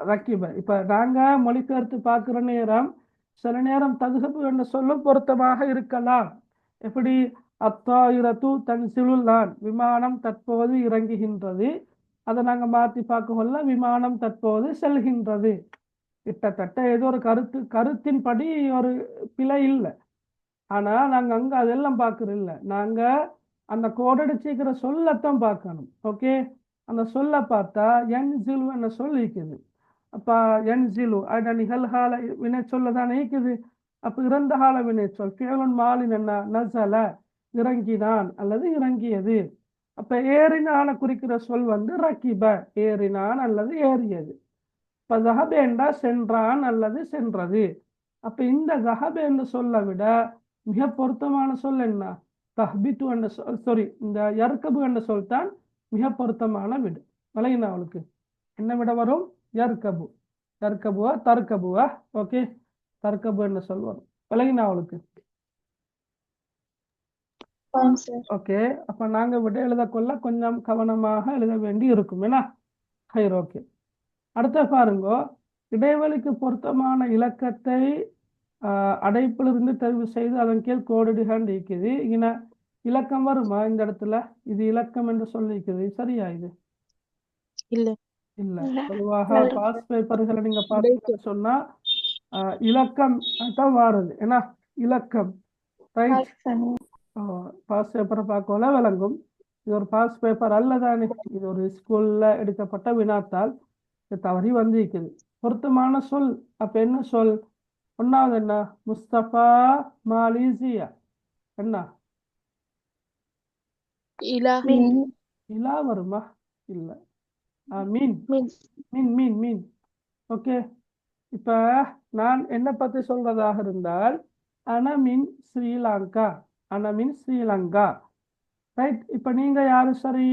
ரக்கிப. இப்ப நாங்க மொழிபெயர்த்து பார்க்கிற நேரம் சில நேரம் ததுஹபு என்ற சொல்லும் பொருத்தமாக இருக்கலாம். எப்படி? அத்தாயிரத்து தன்சிலுல்லான், விமானம் தற்போது இறங்குகின்றது. அதை நாங்க மாற்றி பார்க்கல, விமானம் தற்போது செல்கின்றது. கிட்டத்தட்ட ஏதோ ஒரு கருத்தின்படி ஒரு பிழை இல்லை. ஆனா நாங்க அங்க அதெல்லாம் பார்க்கறது இல்லை. நாங்க அந்த கோடடிச்சிக்கிற சொல்லத்தான் பார்க்கணும். ஓகே, அந்த சொல்ல பார்த்தா யன்சிலு என்ன சொல் இருக்குது. அப்ப யன்சிலு அட நிகழ்கால வினை சொல்லதான் இருக்குது. அப்ப இறந்த கால வினை சொல் கேவலன் மாலின் என்ன? நசல, இறங்கினான் அல்லது இறங்கியது. அப்ப ஏறினான குறிக்கிற சொல் வந்து ரக்கிப, ஏறினான் அல்லது ஏறியது. இப்ப ஜஹப என்றா சென்றான் அல்லது சென்றது. அப்ப இந்த ஜஹப என்று சொல்ல விட மிக பொருத்தமான சொல் என்ன? தஹ்பித்து என்ற சொல், சாரி, இந்த யர்கபு என்ற சொல் தான் மிக பொருத்தமான விடு. விளங்கினா அவளுக்கு? என்ன விட வரும்? யர்கபு. யர்கபுவா தர்கபுவா? ஓகே, தர்கபு என்ற சொல் வரும். விளங்கினா அவளுக்கு? ஓகே, அப்ப நாங்க விட எழுத கொள்ள கொஞ்சம் கவனமாக எழுத வேண்டி இருக்கும். ஏன்னா ஹைர். ஓகே, அடுத்த பாருங்க. இடைவெளிக்கு பொருத்தமான இலக்கத்தை அடைப்பிலிருந்து தெரிவு செய்து அதன் கீழ் கோடிடுகான் இருக்குது. இங்க இலக்கம் வருமா இந்த இடத்துல? இது இலக்கம் என்று சொல்லிக்குது, சரியா? இது இல்ல இல்ல. பொதுவாக பாஸ் பேப்பர்களை நீங்க பார்த்தீங்கன்னு சொன்னா இலக்கம் தான் வாருது. ஏன்னா இலக்கம், ரைட்? பாஸ் பேப்பரை பார்க்கல விளங்கும். இது ஒரு பாஸ் பேப்பர் அல்லதானே, இது ஒரு ஸ்கூல்ல எடுக்கப்பட்ட வினாத்தால் தவறி வந்திருக்குது. பொருத்தமான சொல் அப்ப என்ன சொல்? ஒன்னாவது என்ன? முஸ்தபா மாலிசியா. என்ன? இலா வருமா? இல்ல, மீன். மீன் மீன் மீன். ஓகே, இப்ப நான் என்ன பத்தி சொல்றதாக இருந்தால் அனமின் ஸ்ரீலங்கா, அனமின் ஸ்ரீலங்கா, ரைட்? இப்ப நீங்க யாரு சரி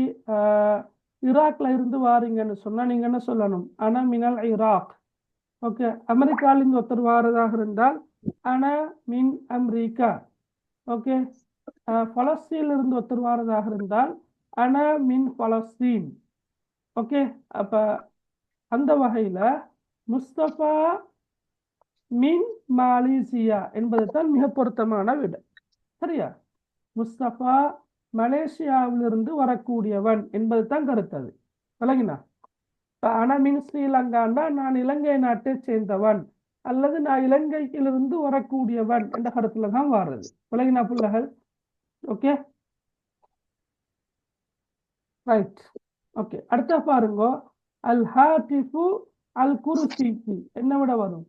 ஈராக்ல இருந்து வாரீங்கன்னு சொன்னா நீங்க என்ன சொல்லணும்? அனமினல் ஈராக். ஓகே, அமெரிக்காவிலிருந்து ஒருத்தர் வாரதாக இருந்தால் அன மின் அமெரிக்கா. ஓகே, பலஸ்தீனிலிருந்து ஒருத்தர் வாரதாக இருந்தால் அன மின் பலஸ்தீன். ஓகே, அப்ப அந்த வகையில முஸ்தபா மின் மலேசியா என்பது தான் மிக பொருத்தமான விடை, சரியா? முஸ்தபா மலேசியாவிலிருந்து வரக்கூடியவன் என்பது தான் கருத்தது. விளங்கினா? அன மின் ஸ்ரீலங்காண்டா நான் இலங்கை நாட்டை சேர்ந்தவன், அல்லது நான் இலங்கையிலிருந்து வரக்கூடியவன் என்ற கருத்துல தான் வாருது. விளங்கினா பிள்ளைகள்? Okay, right. ஓகே, அடுத்த பாருங்க. அல் ஹாத்திஃபு அல் குர்சிக்கு என்ன விட வரும்?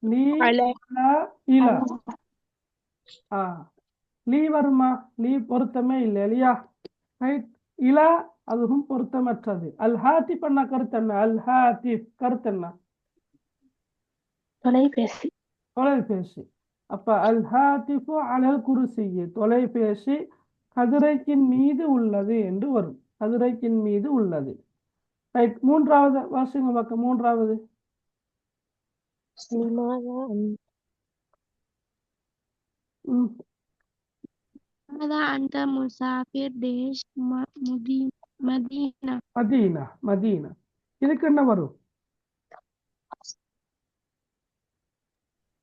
லீ على அலா இலா. லீ வருமா? லீ பொருத்தமே இல்லை இல்லையா? ரைட். இலா அதுவும் பொருத்தமற்றது. அல் ஹாத்திஃப் என்ன கருத்து என்ன? அல் ஹாத்திஃப் கருத்து என்ன? தொலைபேசி. தொலைபேசி. அப்ப அல் ஹாத்திஃபு அலல் குர்சியி தொலைபேசி கதிரைக்கின் மீது உள்ளது என்று வரும். கதிரைக்கின் மீது உள்ளது. ரைட். மூன்றாவது வாசிங்க பக்கம். மூன்றாவது لماذا ماذا أنت مسافر ديش مدينة மதீனா. மதீனா இதுக்கு என்ன வரும்?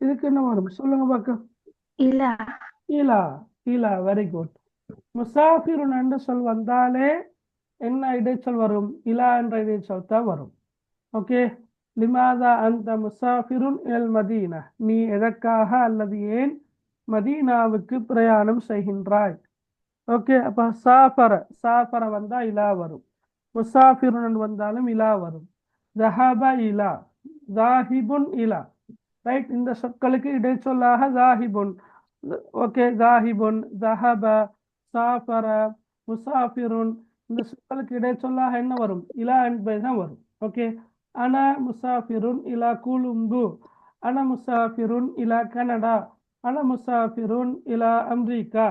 இதுக்கு என்ன வரும் சொல்லுங்க பார்க்க. இலா. இலா. இலா. Very good. முசாஃபிருன் என்ற சொல் வந்தாலே என்ன இடைச்சொல் வரும்? இலா என்ற இடைச்சொல் தான் வரும். ஓகே. லிமாதா அந்த முசாஃபிருன் எல் மதீனா, நீ எதற்காக அல்லது ஏன் மதீனாவுக்கு பிரயாணம் செய்கின்றாய்? ஓகே. அப்ப சாஃபர. சாஃபர வந்தா இலா வரும். முசாஃபிருன் வந்தாலும் இலா வரும். ஜஹப இலா. ஜாஹிபுன் இலா. ரைட். இந்த சொற்களுக்கு இடைச்சொல்லாக ஜாஹிபுன். ஓகே. ஜாஹிபுன், ஜஹப, சாஃபர, முசாஃபிருன் இந்த சொற்களுக்கு இடைச்சொல்லாக என்ன வரும்? இலா என்பதுதான் வரும். ஓகே. அன முசாஃபிருன் இலா கொழும்பு. அன முசாஃபிருன் இலா கனடா. அன முசாஃபிருன் இலா அமெரிக்கா.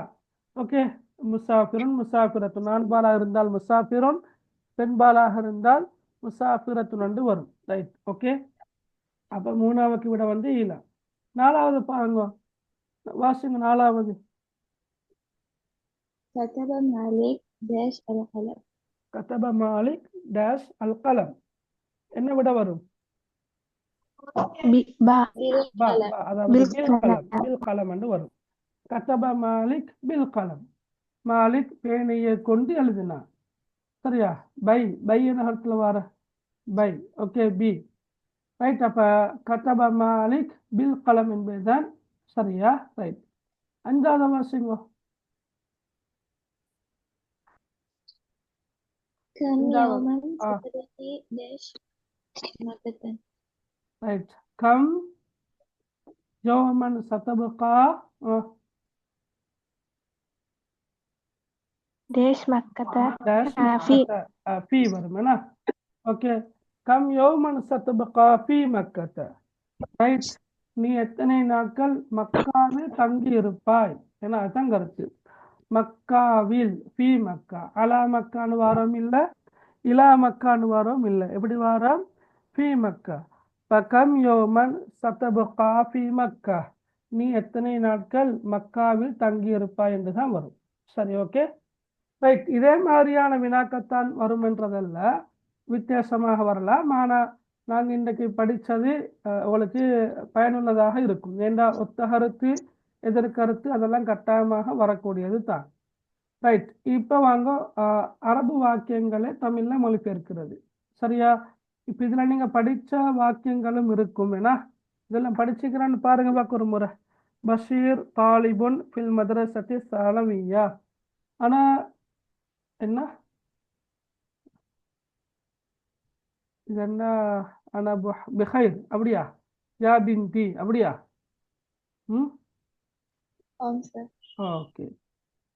ஓகே. முசாஃபிருன், முசாஃபிரத்துன். ஆண்பாலாக இருந்தால் முசாஃபிருன், பெண்பாலாக இருந்தால் முசாஃபிரத்துன் என்று வரும். ரைட். ஓகே. அப்ப மூணாவது விட வந்து இலா. நாலாவது பாருங்க, வாசிங்க நாலாவது. كتب مالك داش القلم கதப மாலிக் டேஷ் அல் கலம் என்ன விட வரும்? பா. بالقلم அதாவது பில் கலம். பில் கலம் என்று வரும். கதப மாலிக் பில் கலம். மாலிக் பேனையை கொண்டு எழுதினார். சரியா? பை. பை என்ற கருத்துல வர பை. ஓகே. பி. ரைட். அப்ப கதப மாலிக் பில் கலம் என்பதுதான் சரியா? ரைட். அஞ்சாவது வாசிங்க. كم அஞ்சாவது. يوما ستبقي داش مكة ரைட். கம் யௌமன் சதபகா டேஷ் மக்கத்த. டேஷ் ஃபி. ஃபீ வரும் என்ன? ஓகே. கம் யௌமன் சதபகா ஃபீ மக்கத்த. ரைட். நீ எத்தனை நாட்கள் மக்காவில் தங்கி இருப்பாய் என அதான் கருத்து. மக்காவில். ஃபீ மக்கா. அலா மக்கான்னு வாரம் இல்லை, இலா மக்கான்னு வாரம் இல்லை. எப்படி வாரம்? ஃபீ மக்கா. கம் யோமன் சதபகா ஃபீ மக்கா, நீ எத்தனை நாட்கள் மக்காவில் தங்கி இருப்பாய் என்று தான் வரும். சரி. ஓகே. ரைட். இதே மாதிரியான வினாக்கத்தான் வரும் என்றதல்ல, வித்தியாசமாக வரலாம். ஆனால் நாங்கள் இன்றைக்கு படித்தது உங்களுக்கு பயனுள்ளதாக இருக்கும். ஏண்டா ஒத்த கருத்து, எதிர்கருத்து அதெல்லாம் கட்டாயமாக வரக்கூடியது தான். ரைட். இப்போ வாங்க அரபு வாக்கியங்களை தமிழில் மொழிபெயர்க்கிறது. சரியா? இப்போ இதில் நீங்கள் படித்த வாக்கியங்களும் இருக்கும். ஏன்னா இதெல்லாம் படிச்சுக்கிறான்னு பாருங்க பார்க்க ஒரு முறை. பஷீர் தாலிபுன் ஃபில் மதரசத்தி சாலவியா. ஆனால் என்ன இது என்ன? அனா பிஹைர் அப்படியா? யா பின்தி அப்படியா? ம். ஓகே.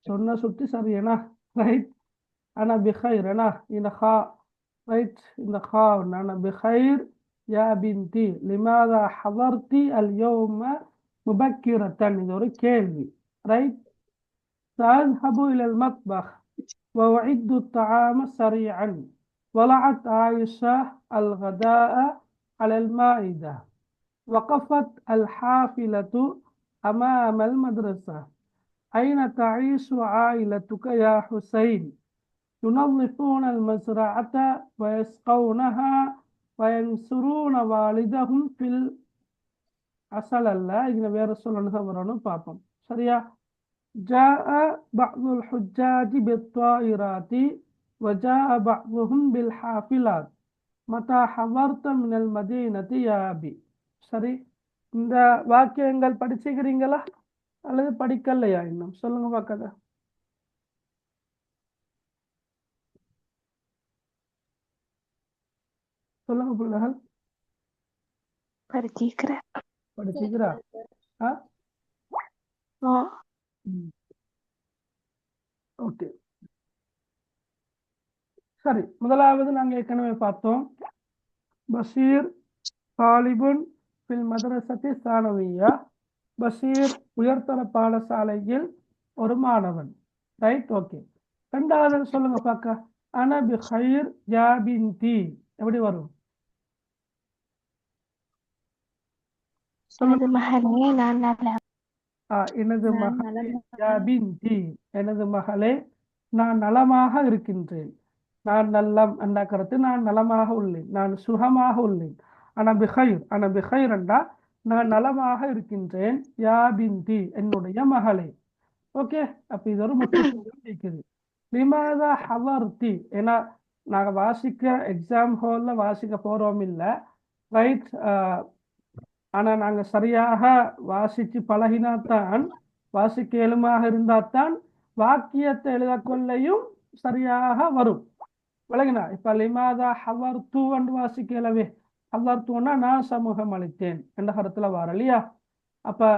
சொன்ன சுட்டி சரியேனா? ரைட். அனா பிஹைர் ஏனா இந்த ஹா. ரைட். இந்த ஹா அனா பிஹைர் யா பின்தி லிமாதா ஹதர்தி அல் யௌம முபக்கிரத்தன். இது ஒரு கேள்வி. ரைட். سأذهب إلى المطبخ وأعد الطعام سريعا. وضعت عائشة الغداء على المائدة. وقفت الحافلة أمام المدرسة. أين تعيش عائلتك يا حسين؟ ينظفون المزرعة ويسقونها وينصرون والدهم في العسل. الله إن رسول الله صلى الله சரியா? جاء بعض الحجاج بالطائرات وجاء بعضهم بالحافلات. متى حضرت من المدينة يا أبي؟ சரி. இந்த வாக்கியங்கள் படிச்சுக்கிறீங்களா அல்லது படிக்கலையா இன்னும் சொல்லுங்க பார்க்கத. சொல்லுங்க பிள்ளைகள், படிச்சிக்கிறேன். படிச்சுக்கிறா? ஆ, ஓ, ஓகே, சரி. முதலாவது நாங்கள் ஏற்கனவே பார்த்தோம், பஷீர் தாலிபுன் ஃபில் மதரசத்தி சானவியா. பஷீர் உயர்தர பாடசாலையில் ஒரு மாணவன். Right, okay. ரெண்டாவது சொல்லுங்க பார்க்க. அன பி ஹைர் யா பின்தி எப்படி வரும் சொல்லுங்க. எனது மகனே நான் நலம். எனது நான் மகளே நலமாக யா பின்தி, எனது மகளே நான் நலமாக இருக்கின்றேன். நான் நல்லம் என்ற கருத்து, நான் நலமாக உள்ளேன், நான் சுகமாக உள்ளேன். அன பி ஹைர், அன பி ஹைர் என்றா நான் நலமாக இருக்கின்றேன். யா பின்தி, என்னுடைய மகளே. ஓகே, அப்ப இது ஒரு முற்றுப்புள்ளி இருக்குது. லிமாதா ஹவர்த்தி, ஏன்னா நாங்கள் வாசிக்க எக்ஸாம் ஹாலில் வாசிக்க போகிறோம் இல்லை, ரைட். ஆனால் நாங்கள் சரியாக வாசித்து பழகினாத்தான், வாசிக்க எளிமையாக இருந்தால்தான் வாக்கியத்தை எழுதக்கொள்ளையும் சரியாக வரும். விளங்கினா? இப்போ லிமாதா ஹவர் தூ என்று வாசிக்கலவே, ஹவர் தூன்னா நான் சமூகம் அளித்தேன் என்ற கருத்தில் வர இல்லையா? அப்போ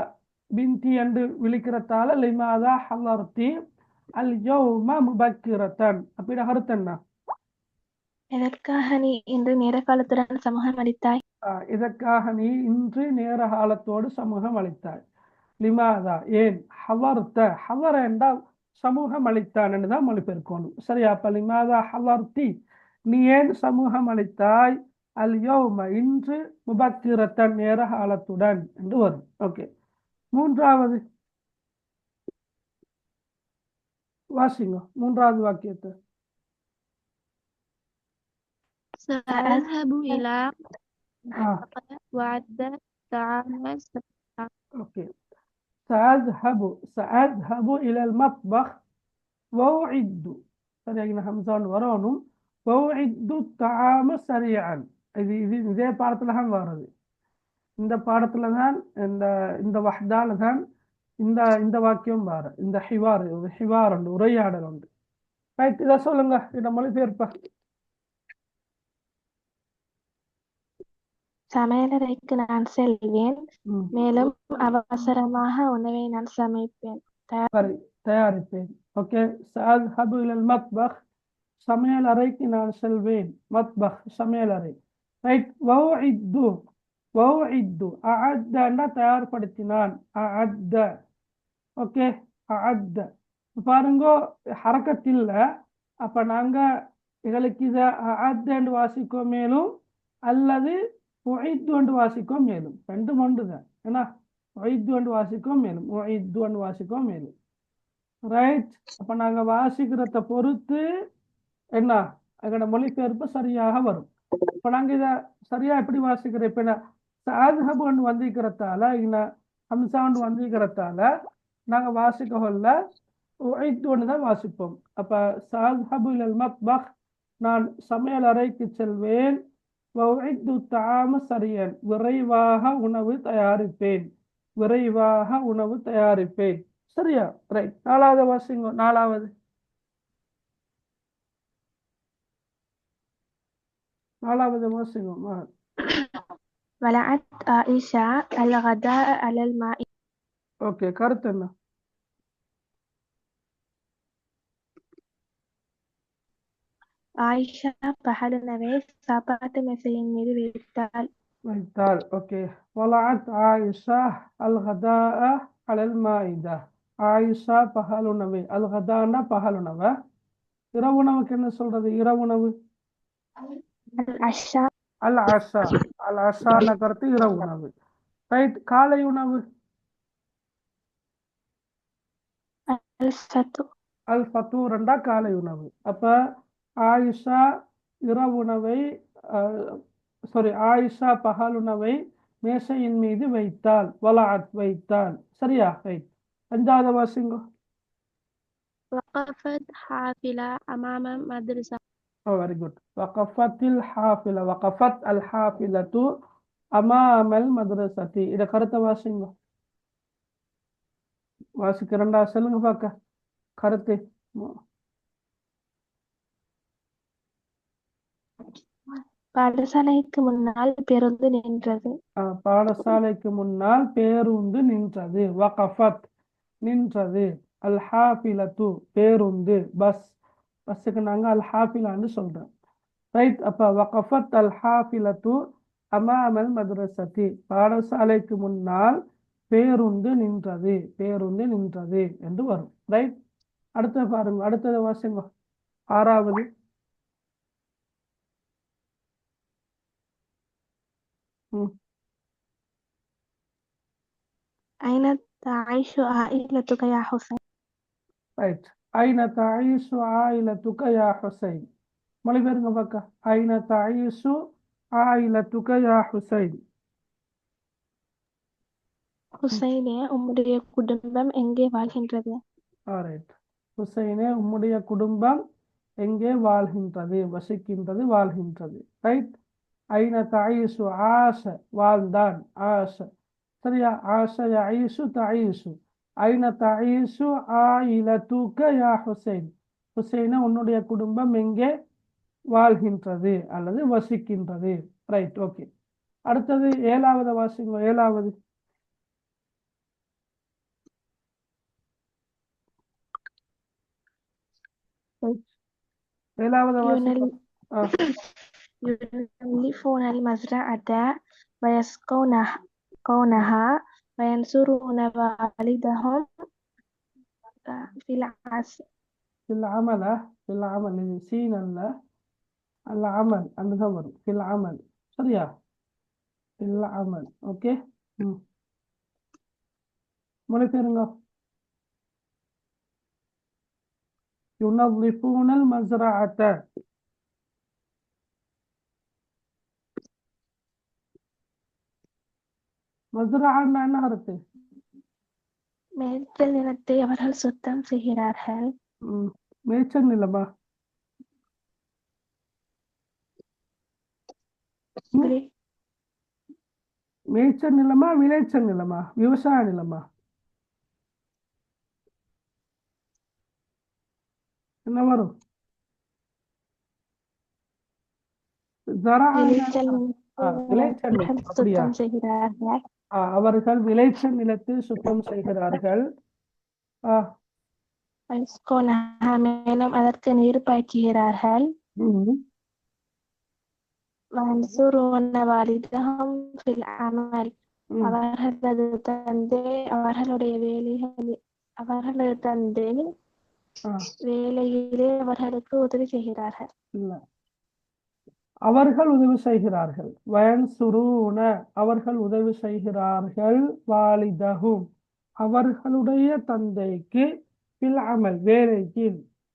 பிந்தி என்று விழிக்கிறதால லிமாதா ஹவர்த்தி அல் யௌம முபக்கிரத்தன் அப்படிட கருத்து என்ன? எதற்காக நீ இன்று நேர காலத்துடன் சமூகம் அளித்தாய்? இதற்காக நீ இன்று நேர காலத்தோடு சமூகம் அளித்தாய். லிமாதா, ஏன்? ஹவர்த்த, ஹவர் என்றால் சமூகம் அளித்தான் என்று தான் மொழிபெயர்க்கணும். சரியா? அப்ப லிமாதா ஹவர்த்தி, நீ ஏன் சமூகம் அளித்தாய்? அல் யௌம, இன்று, முபக்கிரத்தன் நேர காலத்துடன் என்று வரும். ஓகே, மூன்றாவது வாசிங்க, மூன்றாவது வாக்கியத்தை. سأذهب إلى ஆ, وعد طعام سريعا. ஓகே. سأذهب إلى المطبخ وأعد, சரியாக ஹம்சான் வரணும். وأعد الطعام سريعا, இது இது இதே பாடத்துல தான் வருது. இந்த பாடத்துல தான் இந்த வஹ்தால தான் இந்த இந்த வாக்கியம் வர, இந்த ஹிவார் உண்டு, உரையாடல் உண்டு. ரைட், இதை சொல்லுங்க, இதை மொழிபெயர்ப்ப. சமையலறைக்கு நான் செல்வேன், மேலும் அவசரமாக உணவை நான் சமைப்பேன், சரி, தயாரிப்பேன். ஓகே, சஅذهب إلى المطبخ, சமையல் அறைக்கு நான் செல்வேன். மத்பஹ், சமையலறை. ரைட். வௌஇத்து, அஅத்தன்னா தயார்படுத்தினான். அஅத்த, ஓகே. அஅத்த பாருங்க, ஹரக்கத்தில். அப்ப நாங்க எங்களுக்கு இதை அஅத்தன்னு வாசிக்கோ மேலும் அல்லது உஇத்து என்று வாசிக்கோ மேலும், ரெண்டும் ஒன்று தான். ஏன்னா உஇத்து என்று வாசிக்கோ மேலும், உஇத்து என்று வாசிக்கோ மேலும். ரைட். அப்ப நாங்க வாசிக்கிறத பொறுத்து என்ன எங்களோட மொழிபெயர்ப்பு சரியாக வரும். இப்போ நாங்கள் இதை சரியா எப்படி வாசிக்கிறோம்? இப்போ என்ன சாதுஹபு ஒன்று வந்திருக்கிறதால, இங்கே ஹம்சா ஒன்று வந்திருக்கிறதால நாங்கள் வாசிக்க கொள்ள உஇத்து ஒன்று தான் வாசிப்போம். அப்போ சாதுஹபு இலல் மத்பஹ், நான் சமையல் அறைக்கு செல்வேன். வஉஇத்து தஆம சரியன், விரைவாக உணவு தயாரிப்பேன், விரைவாக உணவு தயாரிப்பேன். சரியா? ரைட். நாலாவது வாசிங்க, நாலாவது வாசிங்க. ولعت عائشة الغداء على الماء. ஓகே, கருத்து என்ன? ஆயிஷா பகலுணவை சாப்பாட்டு மேசையின் மீது வைத்தாள். ஓகே. வலஅத் ஆயிஷா அல் கதாஅ அலல் மாஇதா. ஆயிஷா பகலுணவு, அல் கதான்னா பகலுணவு. இரவுணவுக்கு என்ன சொல்றது? இரவுணவு அஷா, அல் ஆஷா, அல் ஆஷான கருத்து இரவுணவு. ரைட். காலை உணவு அல் ஃபத்து, அல் ஃபத்தூர் என்றா காலை உணவு. அப்ப ஆயிஷா இரவுணவை, ஆயிஷா பகலுணவை மேசையின் மீது வைத்தாள். வலஅத், வைத்தாள். சரியா? ரைட். அஞ்சாவது வாசிங்கோ. وقفت حافلة أمام مدرسة. Very good. வகஃபத்தில் ஹாஃபில, வகஃபத் அல் ஹாஃபிலத்து அமாமல் மதரசதி. இத கருத்தை வாசிங்க. வாசிக்கிறேன்டா, சொல்லுங்க பார்க்க கருத்து. பாடசாலைக்கு முன்னால் பேருந்து நின்றது. பாடசாலைக்கு முன்னால் பேருந்து நின்றது. வகஃபத் நின்றது. அல் ஹாஃபிலத்து பேருந்து, பஸ்ஸுக்கு நாங்க அல் ஹாஃபிலான்னு சொல்றோம். ரைட். அப்ப வகஃபத் அல் ஹாஃபிலத்து அமாமல் மதரசதி, பாடசாலைக்கு முன்னால் பேருந்து நின்றது, பேருந்து நின்றது என்று வரும். ரைட். அடுத்த பாருங்க, அடுத்தது வாசிங்க. ஆறாவது. أين تعيش عائلتك يا حسين؟ ரைட். ஐன தஈசு ஆயிலத்துக யா ஹுசைன். மொழிபெயர்ங்க பார்க்க. ஐன தஈசு ஆயிலத்துக யா ஹுசைன். ஹுசைனே, உம்முடைய குடும்பம் எங்கே வாழ்கின்றது? ரைட். ஹுசைனே, உம்முடைய குடும்பம் எங்கே வாழ்கின்றது, வசிக்கின்றது, வாழ்கின்றது. ரைட். ஐன தஈசு ஆஷ வாழ்ந்தான், ஆஷ. சரியா? ஆஷ யஈசு தஈசு. ஐன தஈசு ஆயிலத்துக யா ஹுசைன். ஹுசைனே, உன்னுடைய குடும்பம் எங்கே வாழ்கின்றது அல்லது வசிக்கின்றது. ரைட். ஓகே. அடுத்தது ஏழாவது வாசிங்க. ஏழாவது. ஏழாவது வாசிங்க. يؤلفون المزرعة ويسقونها وينصرون والدهم في العمل. في العمل سين العمل الخبر في العمل. சரியா? في العمل. ஓகே. மொழிபெயருங்க. ينظفون المزرعة. மஸ்ரஅன்னா என்ன அர்த்தம்? மேய்ச்சல் நிலத்தை அவர்கள் சுத்தம் செய்கிறார்கள். மேய்ச்சல் நிலமா? மேய்ச்சல் நிலமா, விளைச்சல் நிலமா, விவசாய நிலமா? என்ன வரும்? விளைச்சல் நிலம். அப்படியா? அவர்கள் விளைச்சல் நிலத்தை சுத்தம் செய்கிறார்கள். மேலும் அதற்கு நீர் பாய்ச்சுகிறார்கள். அவர்களது தந்தை வேலையிலே அவர்களுக்கு உதவி செய்கிறார்கள். அவர்கள் உதவி செய்கிறார்கள். வயன்சுரூன அவர்கள் உதவி செய்கிறார்கள். வாலிதஹும் அவர்களுடைய தந்தைக்கு. ஃபில் அமல் வேலைக்கு.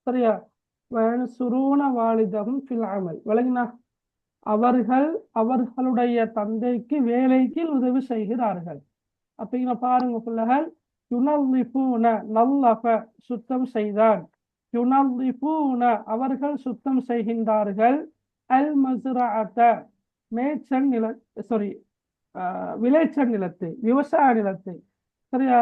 சரியா? வயன்சுரூன வாலிதஹும் ஃபில் அமல். விளங்கினா? அவர்கள் அவர்களுடைய தந்தைக்கு வேலைக்கு உதவி செய்கிறார்கள். அப்படிங்கிற பாருங்க பிள்ளைகள். யுனல்லிஃபூன நல்லஃப சுத்தம் செய்தான். யுனல்லிஃபூன அவர்கள் சுத்தம் செய்கின்றார்கள். அல் மஸ்ரஅத மேய்ச்சல் நில விளைச்சல் நிலத்தை, விவசாய நிலத்தை. சரியா?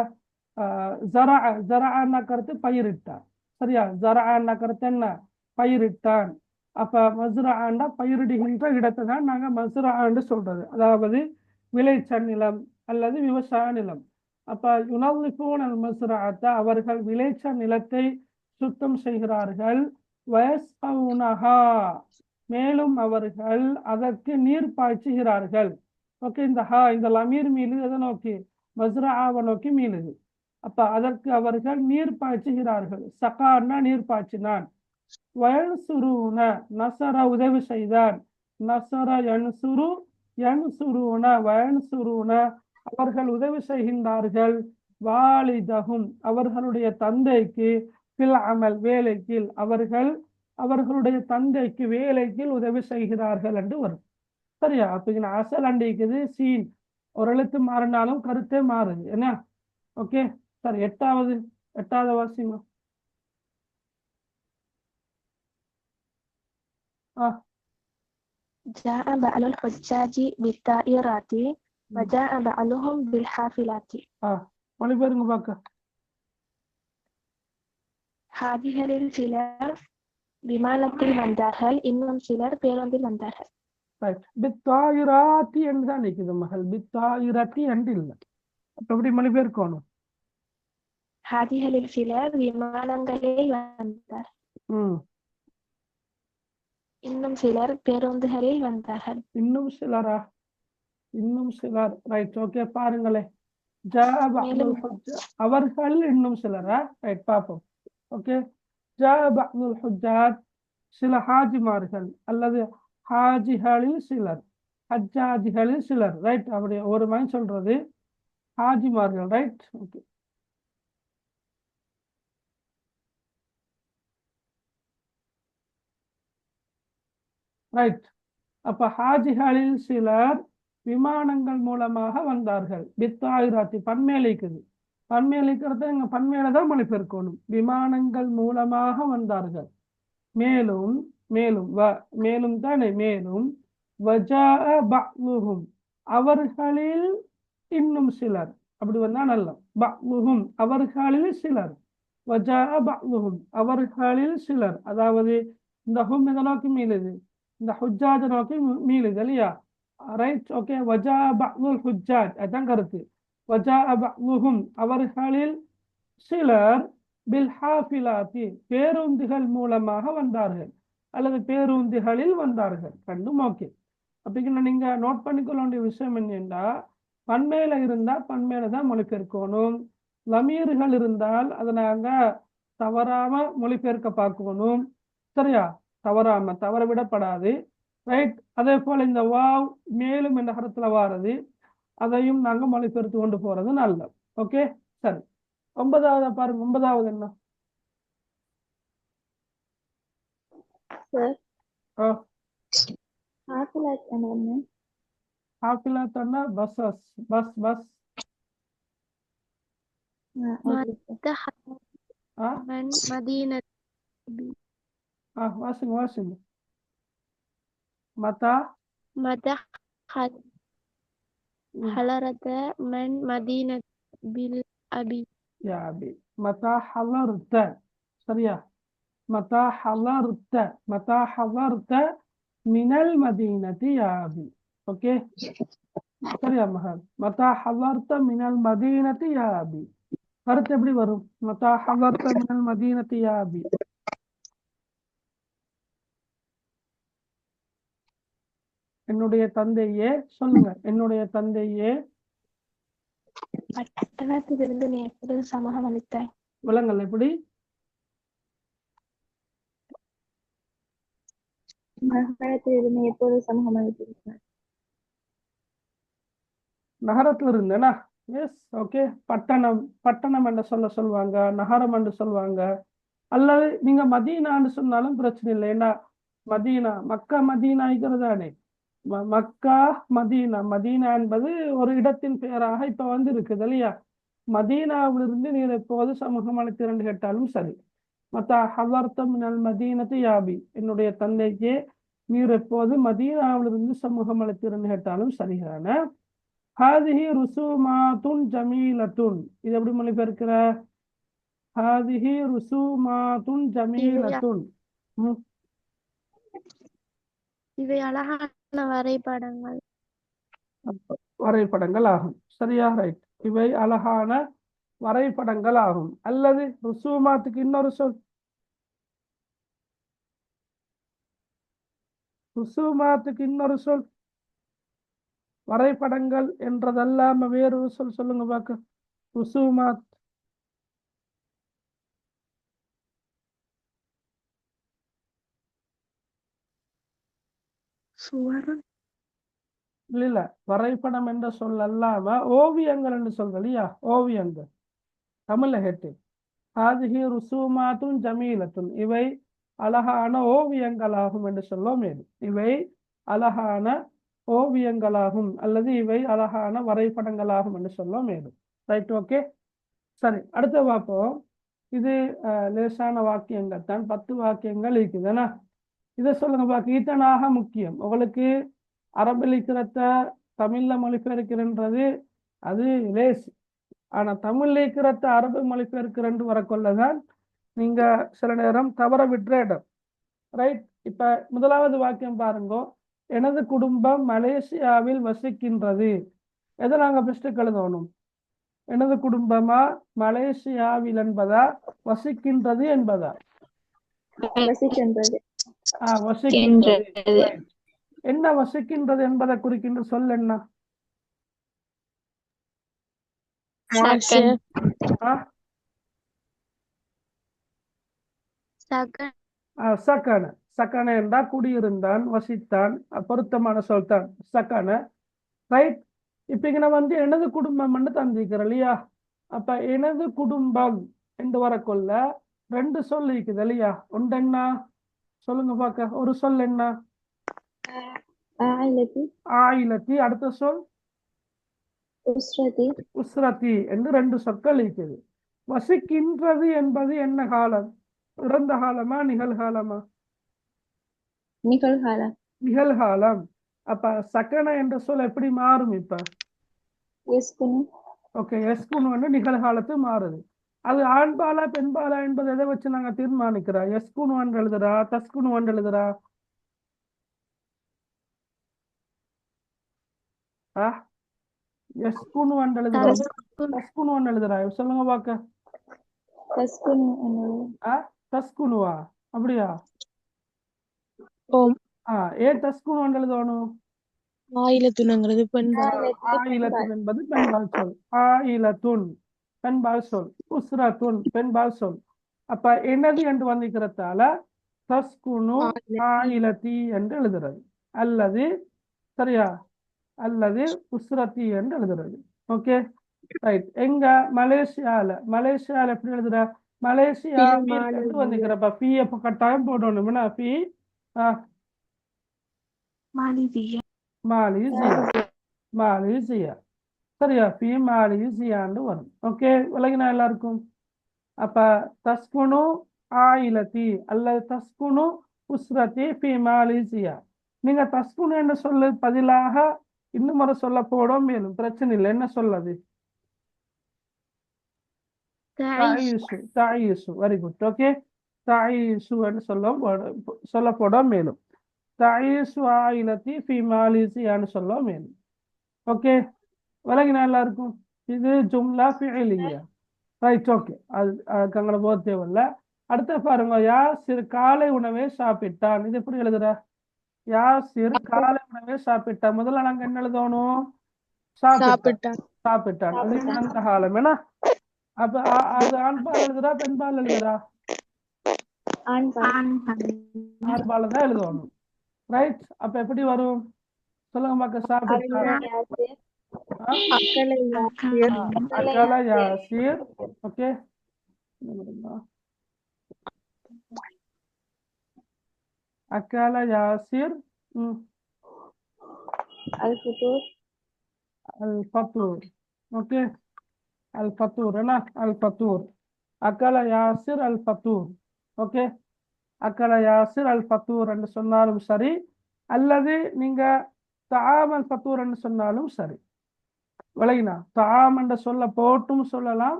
ஜரஅன்னா கருத்து பயிரிட்டான். சரியா? ஜரஅன்னா கருத்து என்ன? பயிரிட்டான். அப்ப மஸ்ரஅன்னா பயிரிடுகின்ற இடத்தை தான் நாங்க மஸ்ரஅன்னு சொல்றது, அதாவது விளைச்சல் நிலம் அல்லது விவசாய நிலம். அப்ப யுனல்லிஃபூன அல் மஸ்ரஅத அவர்கள் விளைச்சல் நிலத்தை சுத்தம் செய்கிறார்கள். வயஸ்கவுனஹா மேலும் அவர்கள் அதற்கு நீர் பாய்ச்சுகிறார்கள். ஓகே. இந்த லமீர் மீது எதை நோக்கி? மஸ்ரஆவை நோக்கி மீளுது. அப்ப அதற்கு அவர்கள் நீர் பாய்ச்சுகிறார்கள். சகான்னா நீர் பாய்ச்சினான். வயன்சுரூன நசர உதவி செய்தான். நசர யன்சுரு யன்சுரூன வயன்சுரூன அவர்கள் உதவி செய்கின்றார்கள். வாலிதஹும் அவர்களுடைய தந்தைக்கு. ஃபில் அமல் வேலைக்கு. அவர்களுடைய தந்தைக்கு வேலைக்கு உதவி செய்கிறார்கள் என்று வரும். சரியா? அப்ப அசல் அண்டிக்குது சீன். ஒரு எழுத்து மாறினாலும் கருத்தே மாறுது. என்ன? ஓகே. சரி. எட்டாவது வாசிங்க. جاء بعض الحجاج بالطائرات وجاء بعضهم بالحافلات. மொழிபெயர்ங்க பார்க்க. ஹாஜிகளில் சிலர் விமானத்தில் வந்தார்கள், இன்னும் சிலர் பேருந்தில் வந்தார்கள். ரைட். பித்தாயிராத்தி என்று தான் நிற்குது மகள், பித்தாயிராத்தி என்று இல்லை. அப்ப எப்படி மொழிபெயர்க்கணும்? ஹாஜிகளில் சிலர் விமானங்களில் வந்தார், இன்னும் சிலர் பேருந்துகளில் வந்தார்கள். இன்னும் சிலரா? இன்னும் சிலர். Right, okay. பாருங்களேன், அவர்கள் இன்னும் சிலரா? ரைட், பார்ப்போம். ஓகே, சில ஹாஜிமார்கள் அல்லது ஹாஜிகளில் சிலர், ஹஜ்ஜாஜிகளில் சிலர். ரைட், அப்படி ஒரு மாதிரி சொல்றது ஹாஜிமார்கள். Right, okay. ரைட், அப்ப ஹாஜிகளில் சிலர் விமானங்கள் மூலமாக வந்தார்கள். பித்தாயிராத்தி பன்மேலிக்குது, பன்மேலிக்கிறது எங்க பன்மேல தான் மொழிபெயர்க்கணும். விமானங்கள் மூலமாக வந்தார்கள். மேலும் மேலும் மேலும் தானே, மேலும் அவர்களில் இன்னும் சிலர். அப்படி வந்தா நல்ல பஅ்லுஹும் அவர்களில் சிலர், அவர்களில் சிலர். அதாவது இந்த ஹும் இதை நோக்கி மீளுது, இந்த ஹுஜ்ஜாஜ நோக்கி மீளுது இல்லையா? Right, okay. வஜா பஅ்லுல் ஹுஜ்ஜாஜ், அதான் கருத்து. வஜா பஅ்லுஹும் அவர்களில் சிலர் பில் ஹாஃபிலாத்தி பேருந்துகள் மூலமாக வந்தார்கள் அல்லது பேருந்துகளில் வந்தார்கள். ரெண்டும் ஓகே. அப்படிங்கிற நீங்க நோட் பண்ணிக்கொள்ள வேண்டிய விஷயம் என்னென்றா, பன்மேல இருந்தா பன்மேல தான் மொழிபெயர்க்கணும். லமீர்கள் இருந்தால் அதை நாங்க தவறாம மொழிபெயர்க்க பார்க்கணும். சரியா? தவறாம, தவற விடப்படாது. ரைட். அதே போல இந்த வாவ் மேலும் என்ற கருத்துல வாரது, அதையும் நாங்க மொழிபெயர்த்து கொண்டு போறது நல்லது. ஓகே, சரி. 9வது பாருங்க. 9வது என்ன? சார், ஹாஃபிலாத் என்ன? ஹாஃபிலாத் பஸ்ஸஸ், பஸ் பஸ். من مدينة வாசிங்க வாசிங்க. மதா حضرت من مدينة بالأبي யா அபி. மதா ஹலர்த, சரியா? மதா ஹலர்த, மதா ஹலர்த மினல் மதீனதி யா அபி. ஓகே, சரியா மகன்? மதா ஹலர்த மினல் மதீனதி யா அபி. கருத்து எப்படி வரும்? மதா ஹலர்த மினல் மதீனதி யா அபி. என்னுடைய தந்தையே, சொல்லுங்க. என்னுடைய தந்தையே பட்டணத்திலிருந்து நீ எப்பொழுது சமூகம் அளித்தாய்? விலங்கல் எப்படி? நகரத்திலிருந்து எப்போது சமூகம் அளித்தீர்கள்? நகரத்துல இருந்தேனா? Yes, okay. பட்டணம், பட்டணம் என்று சொல்லுவாங்க, நகரம் என்று சொல்லுவாங்க. அல்லது நீங்க மதீனான்னு சொன்னாலும் பிரச்சனை இல்லை. ஏன்னா மதீனா, மக்கா மதீனாய்கிறதானே. மக்கா மதீனா, மதீனா என்பது ஒரு இடத்தின் பெயராக இப்ப வந்து இருக்குது இல்லையா? மதீனாவிலிருந்து நீர் எப்போது சமூகம் அளித்தீர்கள் கேட்டாலும் சரி. மத்தா ஹவர்த்த மினல் மதீனத்து யாபி, என்னுடைய தந்தைக்கு நீர் எப்போது மதீனாவிலிருந்து சமூகம் அளித்தீர்கள் கேட்டாலும் சரியான. ஹாதிஹி ருசூமாத்துன் ஜமீலத்துன், இது எப்படி மொழிபெயர்க்கிற? ஹாதிஹி ருசூமாத்துன் ஜமீலத்துன். இவை அழகான வரைபடங்கள். வரைபடங்கள் ஆகும். சரியா? ரைட். இவை அழகான வரைபடங்கள் ஆகும். அல்லது ருசூமாத்துக்கு இன்னொரு சொல், ருசூமாத்துக்கு இன்னொரு சொல், வரைபடங்கள் என்றதல்லாம வேறொரு சொல் சொல்லுங்க பாக்க. ருசூமாத். இல்ல, வரைபடம் என்ற சொல் அல்லாம ஓவியங்கள் என்று சொல்றது இல்லையா? ஓவியங்கள் தமிழ்ல கேட்டு ஹாதிஹி ருசூமாத்துன் ஜமீலத்துன், இவை அழகான ஓவியங்களாகும் என்று சொல்லும். இவை அழகான ஓவியங்களாகும் அல்லது இவை அழகான வரைபடங்களாகும் என்று சொல்லும். Right, okay. சரி, அடுத்த பார்ப்போம். இது லேசான வாக்கியங்கள் தான், 10 வாக்கியங்கள் இருக்குதுன்னா. இதை சொல்லுங்க பாக்க. இதனாக முக்கியம் உங்களுக்கு அரபு லிக்கிறத தமிழ்ல மொழிபெயர்க்கிறன்றது அது லேஸ். ஆனா தமிழ் லிக்கிறத அரபு மொழிபெயர்க்கிறன்று வரக்கொள்ளதான் நீங்க சில நேரம் தவற விட்டுற இடம். ரைட். இப்ப முதலாவது வாக்கியம் பாருங்க. எனது குடும்பம் மலேசியாவில் வசிக்கின்றது. எதை நாங்க பெஸ்ட் எழுதணும்? எனது குடும்பமா மலேசியாவில் என்பதா வசிக்கின்றது என்பதா? வசிக்கின்றது. வசிக்கின்றது. Right. என்ன வசிக்கின்றது என்பதை குறிக்கின்ற சொல் என்ன? சக்கன. சக்கன என்றா குடியிருந்தான், வசித்தான். பொருத்தமான சொல் தான் சக்கன. ரைட். இப்ப இங்க வந்து எனது குடும்பம் தந்திக்கிறோம் இல்லையா? அப்ப எனது குடும்பம் என்று வரக்கொள்ள ரெண்டு சொல் இருக்குது இல்லையா? ஒன்று என்ன சொல்லுங்க பாக்க. ஒரு சொல் என்ன? ஆயிலத்தி. அடுத்த சொல் உஸ்ரதி என்று ரெண்டு சொற்கள் இருக்குது. வசிக்கின்றது என்பது என்ன காலம்? இறந்த காலமா நிகழ்காலமா? நிகழ்காலம். அப்ப சக்கன என்ற சொல் எப்படி மாறும் இப்ப? ஓகே, எஸ்குனு வந்து நிகழ்காலத்து மாறுது. அது ஆண்பாலா பெண்பாலா என்பது எதை வச்சு நாங்க தீர்மானிக்கிறோம்? எஸ்குனு எழுதுறா, தஸ்குனு எழுதுறா? எஸ்குனு எழுதுறா, தஸ்குனு எழுதுறா? சொல்லுங்க பாக்க. தஸ்குனுவா? அப்படியா? ஏன் தஸ்குனு எழுதணும்? ஆயிலத்துன்ங்கிறது பெண்பால். ஆயிலத்துன் என்பது பெண்பால் சொல். ஆயிலத்துன் பெண்பால் சொல். உஸ்ரத்துன் பெண்பால் சொல். அப்ப என்னது என்று வந்திக்கிறதால தஸ்குனு ஆயிலத்தி என்று எழுதுறது. அல்லது சரியா? அல்லது உஸ்ரத்தி என்று எழுதுறது. Okay right. எங்க மலேசியால எப்படி எழுதுற? மலேசியா என்று வந்திக்கிறப்ப பிஎஃப் கட்டாயம் போடணும். என்ன பி? மாலேசியா. சரியா? பி மாலேசியான்னு வரும். ஓகே, விலகினா எல்லாருக்கும். அப்ப தஸ்குனு ஆயிலத்தி அல்லது தஸ்குனு உஸ்ரத்தி பி மாலேசியா. நீங்க தஸ்குனு என்று சொல்ல பதிலாக இன்னும் ஒரு சொல்ல போட மேலும் பிரச்சனை இல்லை. என்ன சொல்லது? தாயிசு. Very good. ஓகே, தாயிசு என்று சொல்ல போட மேலும். தாயிசு ஆயிலத்தி பி மாலேசியான்னு சொல்ல மேலும். ஓகே, விலகினா எல்லாருக்கும். இது ஜும்லா ஃபிஇலியா. ரைட். ஓகே, அதுக்கு அங்கே போக தேவையில்ல. அடுத்த பாருங்க. யாசிர் காலை உணவே சாப்பிட்டான். இது எப்படி எழுதுற? யாசிர் காலை உணவே சாப்பிட்டான். முதல்ல நாங்க என்ன எழுதணும்? சாப்பிட்டான். அது அந்த காலம் என்ன? அப்ப அது ஆண்பால் எழுதுறா பெண்பால் எழுதுறா? ஆண்பால தான் எழுதணும். ரைட். அப்ப எப்படி வரும் சொல்லுங்க பாக்க. சாப்பிட்டான். அக்கல யாசிர். ஓகே, அக்கல யாசிர் அல் ஃபத்தூர். ஓகே, அல் ஃபத்தூர் என்ன? அல் ஃபத்தூர். அக்கல யாசிர் அல் ஃபத்தூர். ஓகே, அக்கல யாசிர் அல் ஃபத்தூர் என்று சொன்னாலும் சரி, அல்லது நீங்க தாம் அல் ஃபத்தூர் என்று சொன்னாலும் சரி. விலகினா தாம் என்ற சொல்ல போட்டும் சொல்லலாம்,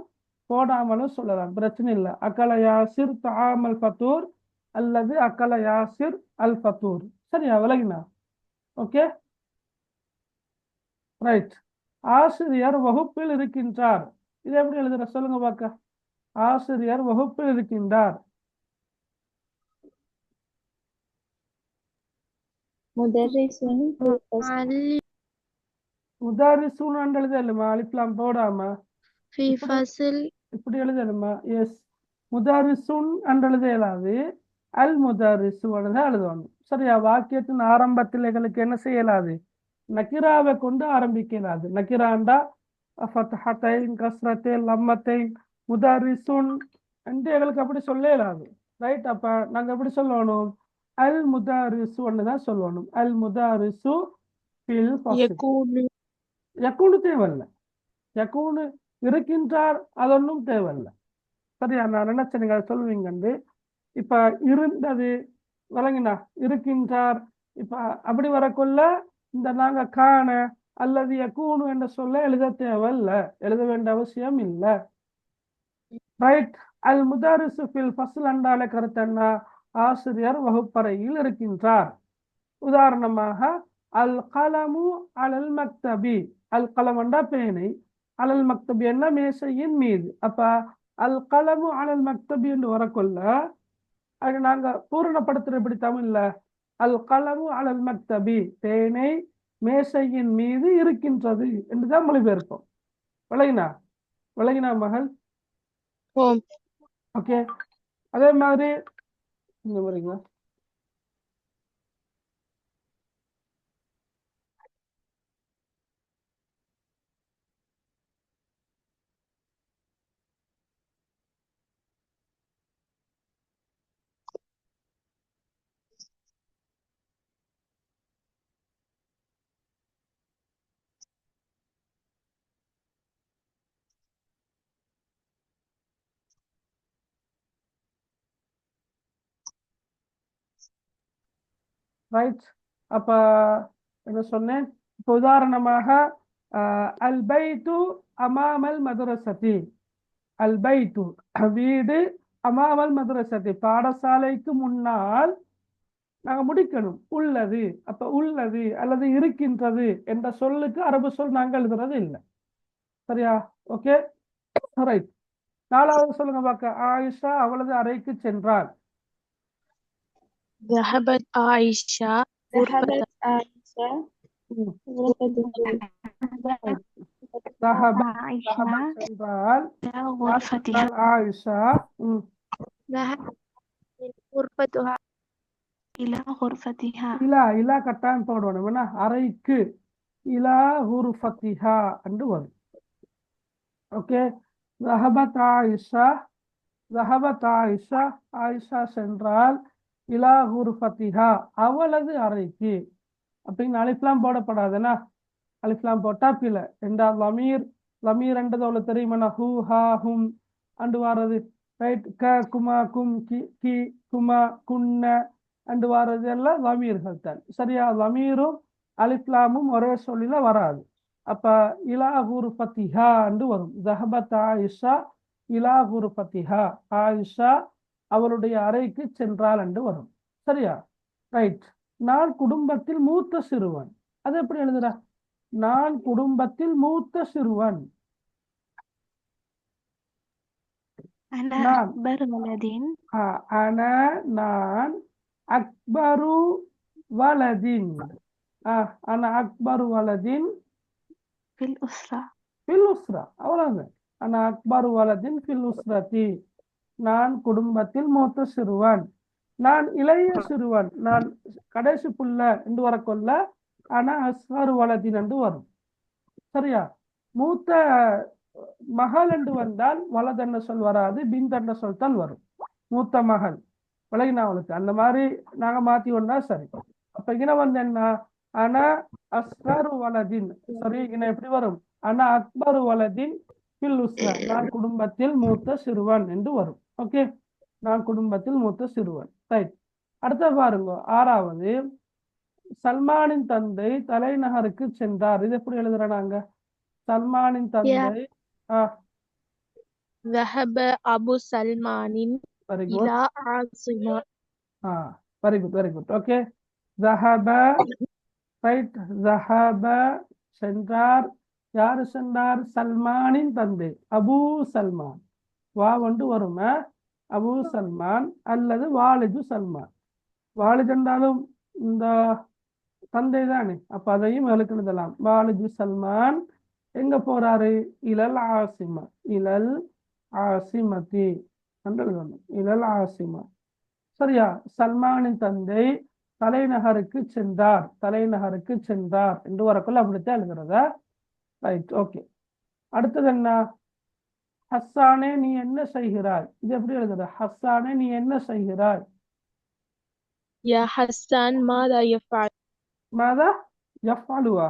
போடாமலும் சொல்லலாம், பிரச்சனை இல்லை. அக்கல யாசிர் தாம் அல் ஃபத்தூர் அல்லது அக்கல யாசிர் அல் ஃபத்தூர். சரியா? விலகினா ஓகே ரைட். ஆசிரியர் வகுப்பில் இருக்கின்றார். இது எப்படி எழுதுற சொல்லுங்க பாக்க. ஆசிரியர் வகுப்பில் இருக்கின்றார். முதாரிசூன் எழுதலுமா? அலிப்லாம் போடாம இப்படி எழுதலுமா? எஸ், முதாரிசூன் எழுத இயலாது. அல் முதாரிசு தான் எழுதணும். சரியா? வாக்கியத்தின் ஆரம்பத்தில் எங்களுக்கு என்ன செய்யலாது? நக்கிராவை கொண்டு ஆரம்பிக்க இயலாது. நக்கிராண்டா ஃபத்ஹத்தைன் கஸ்ரத்தைன் லம்மத்தைன் முதாரிசூன் என்று எங்களுக்கு அப்படி சொல்ல இயலாது. ரைட். அப்ப நாங்க எப்படி சொல்லணும்? அல் முதாரிசு தான் சொல்லணும். அல் முதாரிசு யக்கூனு தேவையில்லை. யக்கூனு இருக்கின்றார் அதொன்னும் தேவையில்லை. சரியா? நான் நினைச்சேன் நீங்க சொல்லுவீங்க. இப்ப இருந்தது விளங்கினா இருக்கின்றார். இப்ப அப்படி வரக்குள்ள இந்த நாங்க காண அல்லது யகூனு என்ற சொல்ல எழுத தேவையில்ல, எழுத வேண்டிய அவசியம் இல்லை. ரைட். அல் முதாரிசு ஃபில் ஃபஸ்ல் என்றாலே கருத்து என்ன? ஆசிரியர் வகுப்பறையில் இருக்கின்றார். உதாரணமாக அல் கலமு அலல் மக்தபி, அல் கலம் என்றா பேனை, அலல் மக்தபி என்ன மேசையின் மீது. அப்ப அல் கலமு அலல் மக்தபி என்று வரக்குள்ள அது நாங்க பூரணப்படுத்துற எப்படி தமிழ்ல? அல் கலமு அலல் மக்தபி, பேனை மேசையின் மீது இருக்கின்றது என்றுதான் மொழிபெயர்ப்போம். விளங்கினா விளங்கினா மகள்? ஓம். ஓகே. அதே மாதிரி இங்க வரீங்களா? ரைட். அப்ப என்ன சொன்னேன்? இப்போ உதாரணமாக அல் பைத்து அமாமல் மதரசதி, அல் பைத்து வீடு, அமாமல் மதரசதி பாடசாலைக்கு முன்னால் நாங்க முடிக்கணும் உள்ளது. அப்ப உள்ளது அல்லது இருக்கின்றது என்ற சொல்லுக்கு அரபு சொல் நாங்கள் எழுதுறது இல்லை. சரியா? Okay right. நாலாவது சொல்லுங்க பார்க்க. ஆயிஷா அவளது அறைக்கு சென்றாள். ذهبت عائشة غرفة ذهبت عائشة ம். غرفته. ذهبت عائشة சென்றால் إلى غرفتها ஆயிஷா. ம். ذهبت غرفتها إلى غرفتها இலா இலா கட்டாயம் போடணும். என்ன? அறைக்கு இலா ஹுர்ஃபத்திஹா என்று வரும். ஓகே. ذهبت عائشة ذهبت عائشة ஆயிஷா சென்றால் இலா ஹுர்ஃபத்திஹா அவளது அறைக்கு. அப்படின்னு அலிஃப்லாம் போடப்படாதுன்னா, அலிஃப்லாம் போட்டா பில. ரெண்டா லமீர், லமீர் என்றது அவ்வளவு தெரியுமா? ஹூ ஹா ஹும் அண்டு வாரது. ரைட். க குமா கும் கி கி குமா குன்ன அண்டு வாரது எல்லாம் லமீர்கள் தான். சரியா? லமீரும் அலிஃப்லாமும் ஒரே சொல்லில வராது. அப்ப இலா ஹுர்ஃபத்திஹா என்று வரும். ذهبت ஆயிஷா இலா ஹுர்ஃபத்திஹா, ஆயிஷா அவளுடைய அறைக்கு சென்றாள் என்று வரும். சரியா? ரைட். நான் குடும்பத்தில் மூத்த சிறுவன். அது எப்படி எழுதுற? நான் குடும்பத்தில் மூத்த சிறுவன். أنا நான் أكبر ولد அன நான் அக்பரு வலதின் அன அக்பரு வலதின் في الأسرة. ஃபில் உஸ்ரா. அவ்வளவுதான். அன அக்பரு வலதின் ஃபில் உஸ்ரதி. நான் குடும்பத்தில் மூத்த சிறுவன். நான் இளைய சிறுவன், நான் கடைசி புள்ள என்று வரக்கொள்ள ஆனா அஸ்கரு வலதின் என்று வரும். சரியா? மூத்த மகள் என்று வந்தால் வலதென்ன சொல் வராது, பிந்தென்ன சொல் தான் வரும். மூத்த மகள் விலகினா அவளுக்கு அந்த மாதிரி நாங்க மாத்தி ஒன்னா சரி. அப்ப இங்க வந்து என்ன? ஆனா அஸ்கரு வலதின். சரி, இங்க எப்படி வரும்? ஆனா அக்பரு வலதின் ஃபில் உஸ்ரா. நான் குடும்பத்தில் மூத்த சிறுவன் என்று வரும். ஓகே. நான் குடும்பத்தில் மூத்த சிறுவன். ரைட். அடுத்த பாருங்க. ஆறாவது, சல்மானின் தந்தை தலைநகருக்கு சென்றார். இது எப்படி எழுதுறாங்க? சல்மானின் தந்தை. ذهب أبو سلمان very good. إلى عاصمة very good very good. Okay. ஜஹப. ரைட். ஜஹப சென்றார். யாரு சென்றார்? சல்மானின் தந்தை அபு சல்மான். வா வந்து வருமா? அபு சல்மான் அல்லது வாலிது சல்மான். வாலிது என்றாலும் இந்த தந்தை தானே, அப்ப அதையும் எழுதலாம். வாலிது சல்மான் எங்க போறாரு? இலல் ஆசிமா, இலல் ஆசிமதி என்று எழுதணும். இலல் ஆசிமா. சரியா? சல்மானின் தந்தை தலைநகருக்கு சென்றார், தலைநகருக்கு சென்றார் என்று வரக்குள்ள அப்படித்தான் எழுதுறதா? ரைட். ஓகே. அடுத்தது என்ன? ஹஸ்ஸானே நீ என்ன செய்கிறாய். இது எப்படி எழுதுற? ஹஸ்ஸானே நீ என்ன செய்கிறாய். يا حسان ماذا يفعل மாதா யஃபலுவா?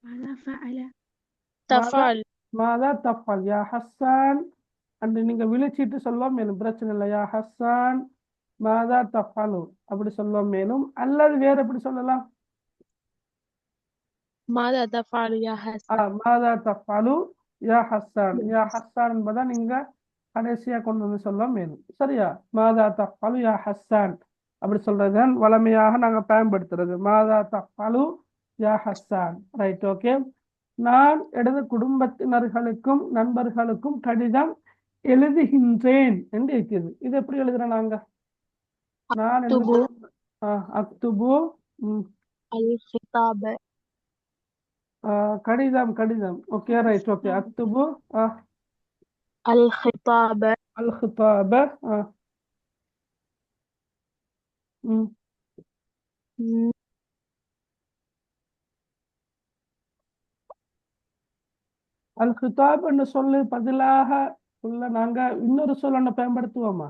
ماذا فعل؟ تفعل மாதா தஃபல் யா ஹஸ்ஸான் அன்று நீங்க விழிச்சிட்டு சொல்லலாம், எனக்கு பிரச்சனை இல்லை. யா ஹஸ்ஸான் மாதா தஃபாலு அப்படி சொல்லுவோம் மேலும், அல்லது வேற எப்படி சொல்லலாம்? ماذا تفعل يا حسن மாதா தஃபாலு யா ஹஸ்ஸான். யா ஹஸ்ஸான் என்பதை நீங்க கடைசியா கொண்டு வந்து சொல்லுவோம் மேலும். சரியா? மாதா தஃபாலு யா ஹஸ்ஸான் அப்படி சொல்றதுதான் வளமையாக நாங்க பயன்படுத்துறது. மாதா தஃபாலு யா ஹஸ்ஸான். Right, okay. நான் எனது குடும்பத்தினர்களுக்கும் நண்பர்களுக்கும் கடிதம் எழுதுகின்றேன் என்று இருக்குது. இது எப்படி எழுதுறேன் நாங்க? நான் எனது أكتب அக்துபு الخطاب கடிதம் கடிதம். Okay, right, okay. அக்துபு الخطاب அல் ஹிதாப. அல் ஹிதாப் என்று சொல்லு பதிலாக உள்ள நாங்க இன்னொரு சொல் ஒண்ணு பயன்படுத்துவோமா?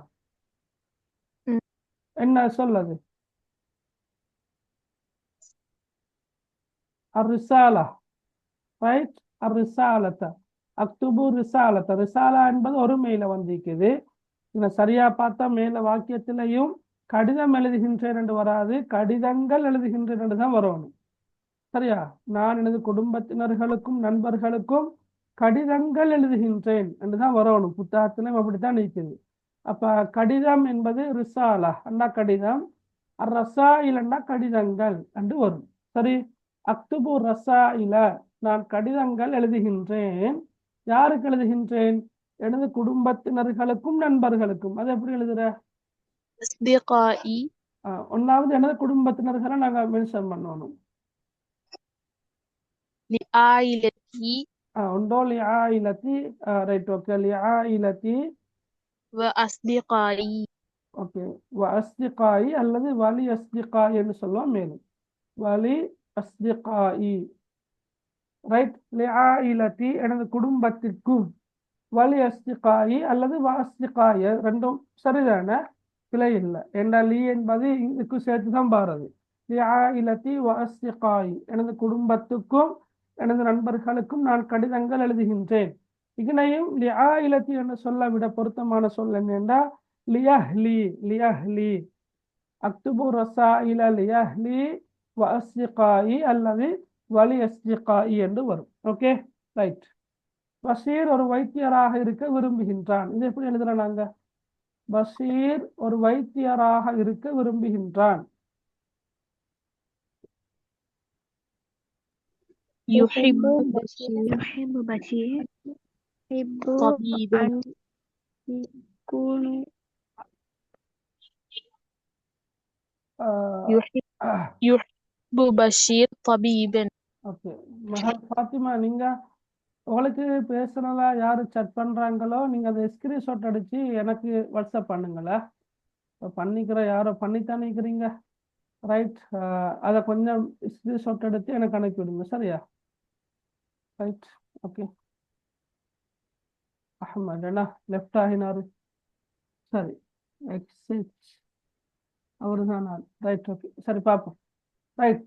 ம். என்ன சொல் அது? الرسالة, ரைட். الرسالة, அக்துபு ரிசாலத்தை. ரிசாலா என்பது ஒரு மேல வந்திருக்குது. இதை சரியா பார்த்தா மேல வாக்கியத்திலையும் கடிதம் எழுதுகின்றேன் என்று வராது, கடிதங்கள் எழுதுகின்றேன் என்று தான் வரணும். சரியா? நான் எனது குடும்பத்தினர்களுக்கும் நண்பர்களுக்கும் கடிதங்கள் எழுதுகின்றேன் என்று தான் வரணும். புத்தகத்திலும் அப்படித்தான் இருக்குது. அப்ப கடிதம் என்பது ரிசாலா அண்ணா கடிதம், ரசாயில் அண்ணா கடிதங்கள் என்று வரும். சரி, அக்துபு ரசாயில நான் கடிதங்கள் எழுதுகின்றேன். யாருக்கு எழுதுகின்றேன்? எனது குடும்பத்தினர்களுக்கும் நண்பர்களுக்கும். அது எப்படி எழுதுற? أصدقائي ஒன்னாவது எனது குடும்பத்தினர்களை நாங்க மென்ஷன் பண்ணணும். لعائلتي ஒன்றோ லிஆயிலத்தி. Right, okay. லிஆயிலத்தி, وأصدقائي ஓகே. அஸ்திகாயி அல்லது வலி அஸ்திகாய் என்று சொல்லுவோம் மேலும். வலி அஸ்திகாயி, ரைட். லிஆயிலத்தி எனது குடும்பத்திற்கும், வலி அஸ்திகாயி அல்லது அஸ்திகாய ரெண்டும் சரிதான? பிழை இல்லை. ஏண்டா லீ என்பது இதுக்கு சேர்த்து தான் பாருது. லிஆயிலத்தி அஸ்திகாயி எனது குடும்பத்துக்கும் எனது நண்பர்களுக்கும் நான் கடிதங்கள் எழுதுகின்றேன். இதனையும் லிஆயிலத்தி என்று சொல்ல விட பொருத்தமான சொல் என்னென்றா லியஹ்லி. லியஹ்லி, அக்துபு ரசாயில லியஹ்லி வ அஸ்திகாயி அல்லது வலி அஸ்திகாயி என்று வரும். Okay, right. பஷீர் ஒரு வைத்தியராக இருக்க விரும்புகின்றான். இது எப்படி எழுதுறோம் நாங்க? பஷீர் ஒரு வைத்தியராக இருக்க விரும்புகின்றான். يحب يحب بشير يحب طبيبا أن يكون يحب بشير طبيبا. ஓகே, மகள் ஃபாத்திமா, நீங்க உங்களுக்கு பேசுனதா யாரு சட் பண்றாங்களோ நீங்க அதை ஸ்கிரீன்ஷாட் அடிச்சு எனக்கு வாட்ஸ்அப் பண்ணுங்களா. பண்ணிக்கிற யாரோ பண்ணித்தானே இருக்கிறீங்க, ரைட். அதை கொஞ்சம் ஸ்கிரீன்ஷாட் எடுத்து எனக்கு அனுப்பி விடுங்க. சரியா? Right, okay. அஹமத் என்ன லெஃப்ட் ஆகினாரு? சரி, எக்ஸிட் அவரு தான். Right, okay. சரி, பார்ப்போம். ரைட்,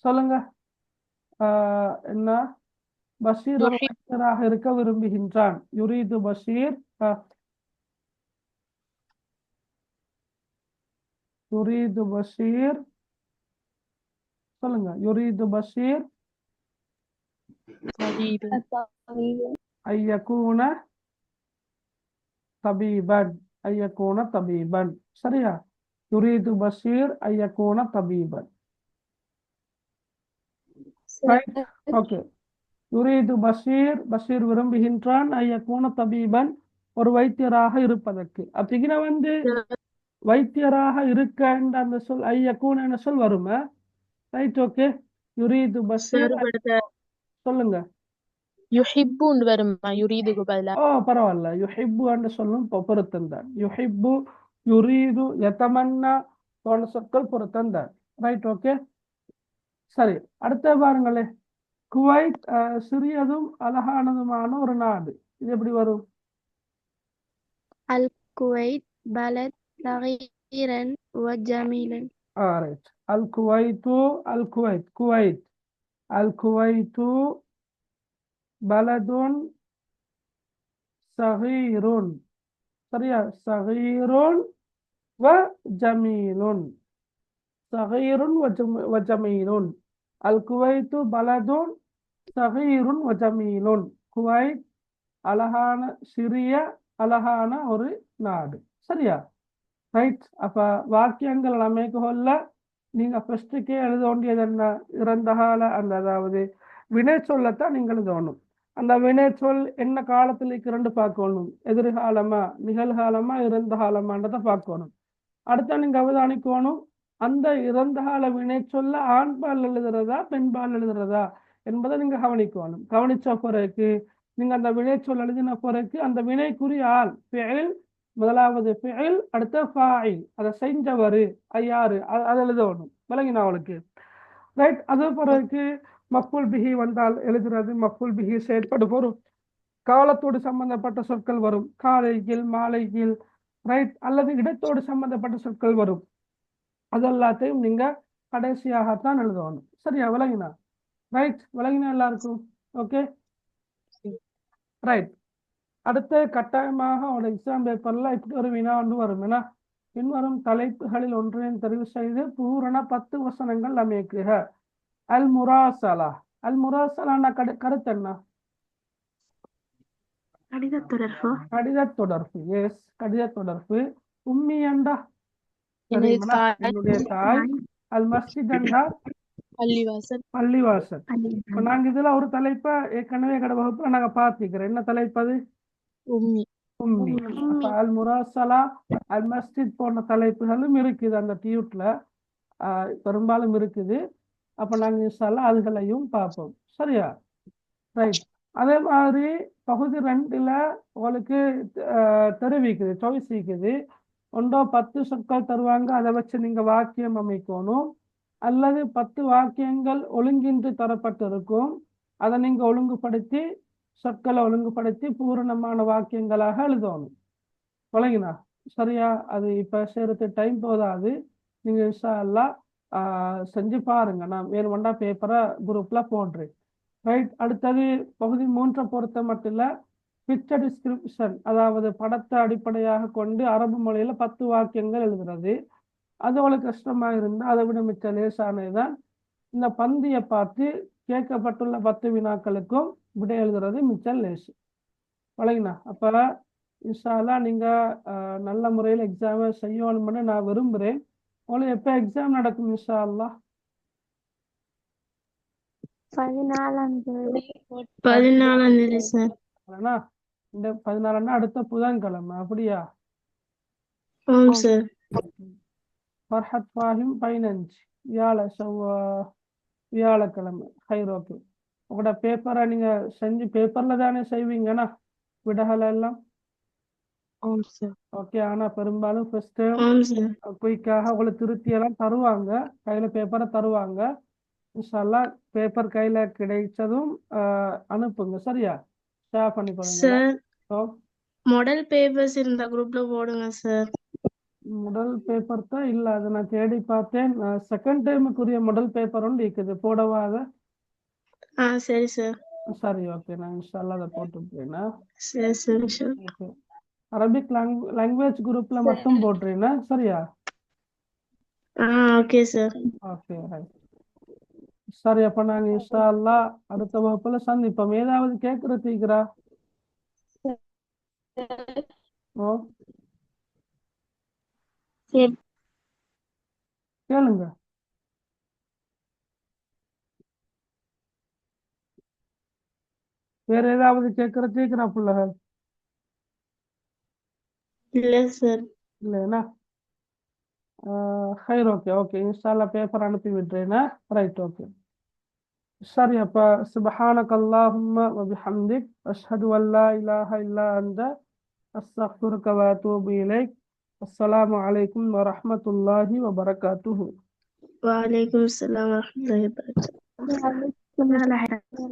சொல்லுங்க. என்ன? பஷீர் ஒரு வைத்தியராக இருக்க விரும்புகின்றான். யுரீது பஷீர் யுரீது பஷீர் சொல்லுங்க. யுரீது பஷீர் طبيبا ஐயக்கூன தபீபன். ஐயக்கூன தபீபன். சரியா? யுரீது பஷீர் ஐயக்கூன தபீபன். Right, okay. யுரீது பஷீர், பஷீர் விரும்புகின்றான். ஐயக்கூன தபீபன், ஒரு வைத்தியராக இருப்பதற்கு. அப்படிங்கிற வந்து வைத்தியராக இருக்க அந்த சொல் ஐயக்கூன என்ற சொல் வருமா? Right, okay. யுரீது பஷீர் சொல்லுங்க. يحبون வருமா? யுரீதுக்கு பதிலா பரவாயில்ல. யுஹிப்பு என்று சொல்லும் பொருத்தந்தான். யுஹிப்பு, யுரீது, யதமன்னா போன்ற சொற்கள் பொருத்தந்தான். Right, okay. சரி, அடுத்த பாருங்களே. குவைத் சிறியதும் அழகானதுமான ஒரு நாடு. இது எப்படி வரும்? الكويت بلد صغير وجميل. ரைட். அல் குவைத்து, அல் குவைத், குவைத். அல் குவைத்து பலதுன் சகீருன். சரியா? சகீருன் வஜமீலுன். சகீருன் வஜமீலுன். அல் குவைத்து பலதுன் சகீருன் வஜமீலுன். குவைத் அழகான சிறிய அழகான ஒரு நாடு. சரியா? ரைட். அப்ப வாக்கியங்கள் அமைக்கொள்ள நீங்க ஃபர்ஸ்டுக்கே எழுத வேண்டியது என்ன? இறந்த கால அந்த அதாவது வினை சொல்லத்தான் நீங்கள் எழுதணும். அந்த வினை சொல் என்ன காலத்தில் இருக்கிறன்னு பார்க்கணும். எதிர்காலமா, நிகழ்காலமா, இறந்த காலமான்றதை பார்க்கணும். அடுத்த நீங்க அவதானிக்கணும், அந்த இறந்த கால வினை சொல்ல ஆண்பால் எழுதுறதா பெண்பால் எழுதுறதா என்பதை நீங்க கவனிக்கணும். கவனிச்ச பிறகு நீங்க அந்த வினை சொல் எழுதின பிறகு அந்த வினைக்குரிய ஆள் ஃபிஇல், முதலாவது ஃபிஇல், அடுத்த ஃபாயில், அதை செஞ்சவர் யாரு அதை எழுதணும். விளங்கினா அவளுக்கு? ரைட். அது பிறகு மஃபூல் பிஹி வந்தால் எழுதுறது. மஃபூல் பிஹி செயற்படும் வரும். காலத்தோடு சம்பந்தப்பட்ட சொற்கள் வரும். காலையில், மாலையில், ரைட். அல்லது இடத்தோடு சம்பந்தப்பட்ட சொற்கள் வரும். அதெல்லாத்தையும் நீங்க கடைசியாகத்தான் எழுதணும். சரியா? விளங்கினா? ரைட். விளங்கினா எல்லாருக்கும்? Okay, right. அடுத்த கட்டாயமாக அவனோட எக்ஸாம் பேப்பர்ல இப்படி ஒரு வினா ஒன்று வரும். ஏன்னா பின்வரும் தலைப்புகளில் ஒன்றையும் தெரிவு செய்து பூரண 10 வசனங்கள் அமைக்குக. அல் முராசலா. அல் முராசலான கருத்து என்ன? கடித தொடர்பு. கடித தொடர்பு. எஸ், கடித தொடர்பு. உம்மி என்றா எனது தெரியுமா? தாய் என்னுடைய தாய். அல் மஸ்ஜித் என்றா பள்ளிவாசல். பள்ளிவாசல். இப்ப நாங்க இதுல ஒரு தலைப்பை ஏற்கனவே கடை வகுப்புல நாங்க பார்த்துக்கிறோம். என்ன தலைப்பு அது? உம்மி. உம்மி. அப்ப அல் முராசலா, அல் மஸ்ஜித் போன்ற தலைப்புகளும் இருக்குது அந்த டியூட்ல. பெரும்பாலும் இருக்குது. அப்ப நாங்க இன்ஷால்லா அதுகளையும் பார்ப்போம். சரியா? ரைட். அதே மாதிரி பகுதி 2ல உங்களுக்கு தெரிவிக்குது, சாய்ஸ் இருக்குது. ஒன்றோ 10 சொற்கள் தருவாங்க, அதை வச்சு நீங்க வாக்கியம் அமைக்கணும். அல்லது 10 வாக்கியங்கள் ஒழுங்கின்றி தரப்பட்டிருக்கும், அதை நீங்க ஒழுங்குபடுத்தி சொற்களை ஒழுங்குபடுத்தி பூரணமான வாக்கியங்களாக எழுதணும். விளங்கினா? சரியா? அது இப்ப சேர்த்து டைம் போதாது. நீங்க இன்ஷா அல்லாஹ் செஞ்சு பாருங்க. நான் வேணுமெண்டா பேப்பரை குரூப்ல போடுறேன். ரைட். அடுத்தது பகுதி 3 பொறுத்த மட்டும் இல்ல, பிக்சர் டிஸ்கிரிப்ஷன், அதாவது படத்தை அடிப்படையாக கொண்டு அரபு மொழியில 10 வாக்கியங்கள் எழுதுறது. அது உங்களுக்கு கஷ்டமா இருந்தா அதை விட மிச்ச லேசானதுதான். இந்த பந்தியை பார்த்து கேட்கப்பட்டுள்ள 10 வினாக்களுக்கும் விடை எழுதுறது மிச்சம் லேசு. வழங்கினா? அப்ப இன்ஷா அல்லாஹ் நீங்க நல்ல முறையில் எக்ஸாமை செய்யணும்னு நான் விரும்புகிறேன். உங்களுக்கு எப்போ எக்ஸாம் நடக்கும் இன்ஷா அல்லாஹ்? 14ஆம் தேதி. 14ஆம் தேதி சார். இந்த 14 அடுத்த புதன்கிழமை. அப்படியா? ஆம் சார். ஃபர்ஹத் ஃபாஹிம் 15 வியாழக்கிழமை. ஹைர். ஓகே. உங்களோட பேப்பரை நீங்க செஞ்சு பேப்பர்ல தானே செய்வீங்கண்ணா விடகள் எல்லாம்? ஆம் சார். ஓகே. ஆனா பெரும்பாலும் ஃபர்ஸ்ட் ஆம் சார். குயிக்காக உங்களுக்கு திருத்தி எல்லாம் தருவாங்க, கையில பேப்பரை தருவாங்க. இன்ஷால்லா பேப்பர் கையில கிடைச்சதும் அனுப்புங்க. சரியா? ஷேர் பண்ணி கொடுங்க. சார், மாடல் பேப்பர்ஸ் இருந்தா குரூப்ல போடுங்க சார். முதல் பேப்பர் தான் இல்ல, அதை நான் தேடி பார்த்தேன். செகண்ட் டைமுக்குரிய முதல் பேப்பர் ஒன்று இருக்குது, போடவா அதை? சரி சார். சரி, ஓகே. நான் இன்ஷால்லா அதை போட்டுருக்கேன்னா. சரி சரி சார். ஓகே. அரபிக் லாங்குவேஜ் குரூப்ல மட்டும் போட்டுறீங்கன்னா. சரியா? Okay sir. Okay, right. சரி, அப்ப நாங்க இன்ஷா அல்லாஹ் அடுத்த வகுப்புல சந்திப்போம். ஏதாவது கேட்கறது தீக்கிறா? ஓ, சரி. கேளுங்க. வேற ஏதாவது கேட்கறது தீக்கிறா பிள்ளைகள்? இல்ல சார். இல்லைன்னா ஹைர். Okay okay. இன்ஷால்லா பேப்பர் அனுப்பி விட்டுறேன்னா. ரைட். ஓகே. சரி, அப்ப சுப்ஹானக அல்லாஹும்ம வ பிஹம்திக் அஷ்ஹது அன் லா இலாஹ இல்லா அன்த அஸ்தக்ஃபிருக வ அத்தூபு இலைக். அஸ்ஸலாமு அலைக்கும் வ ரஹ்மத்துல்லாஹி வ பரகாத்துஹு. வலைக்கும் சலாம் வரஹ்மத்துல்லாஹி வபரகாத்துஹு.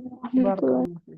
பரகாத்துல்லாஹ்.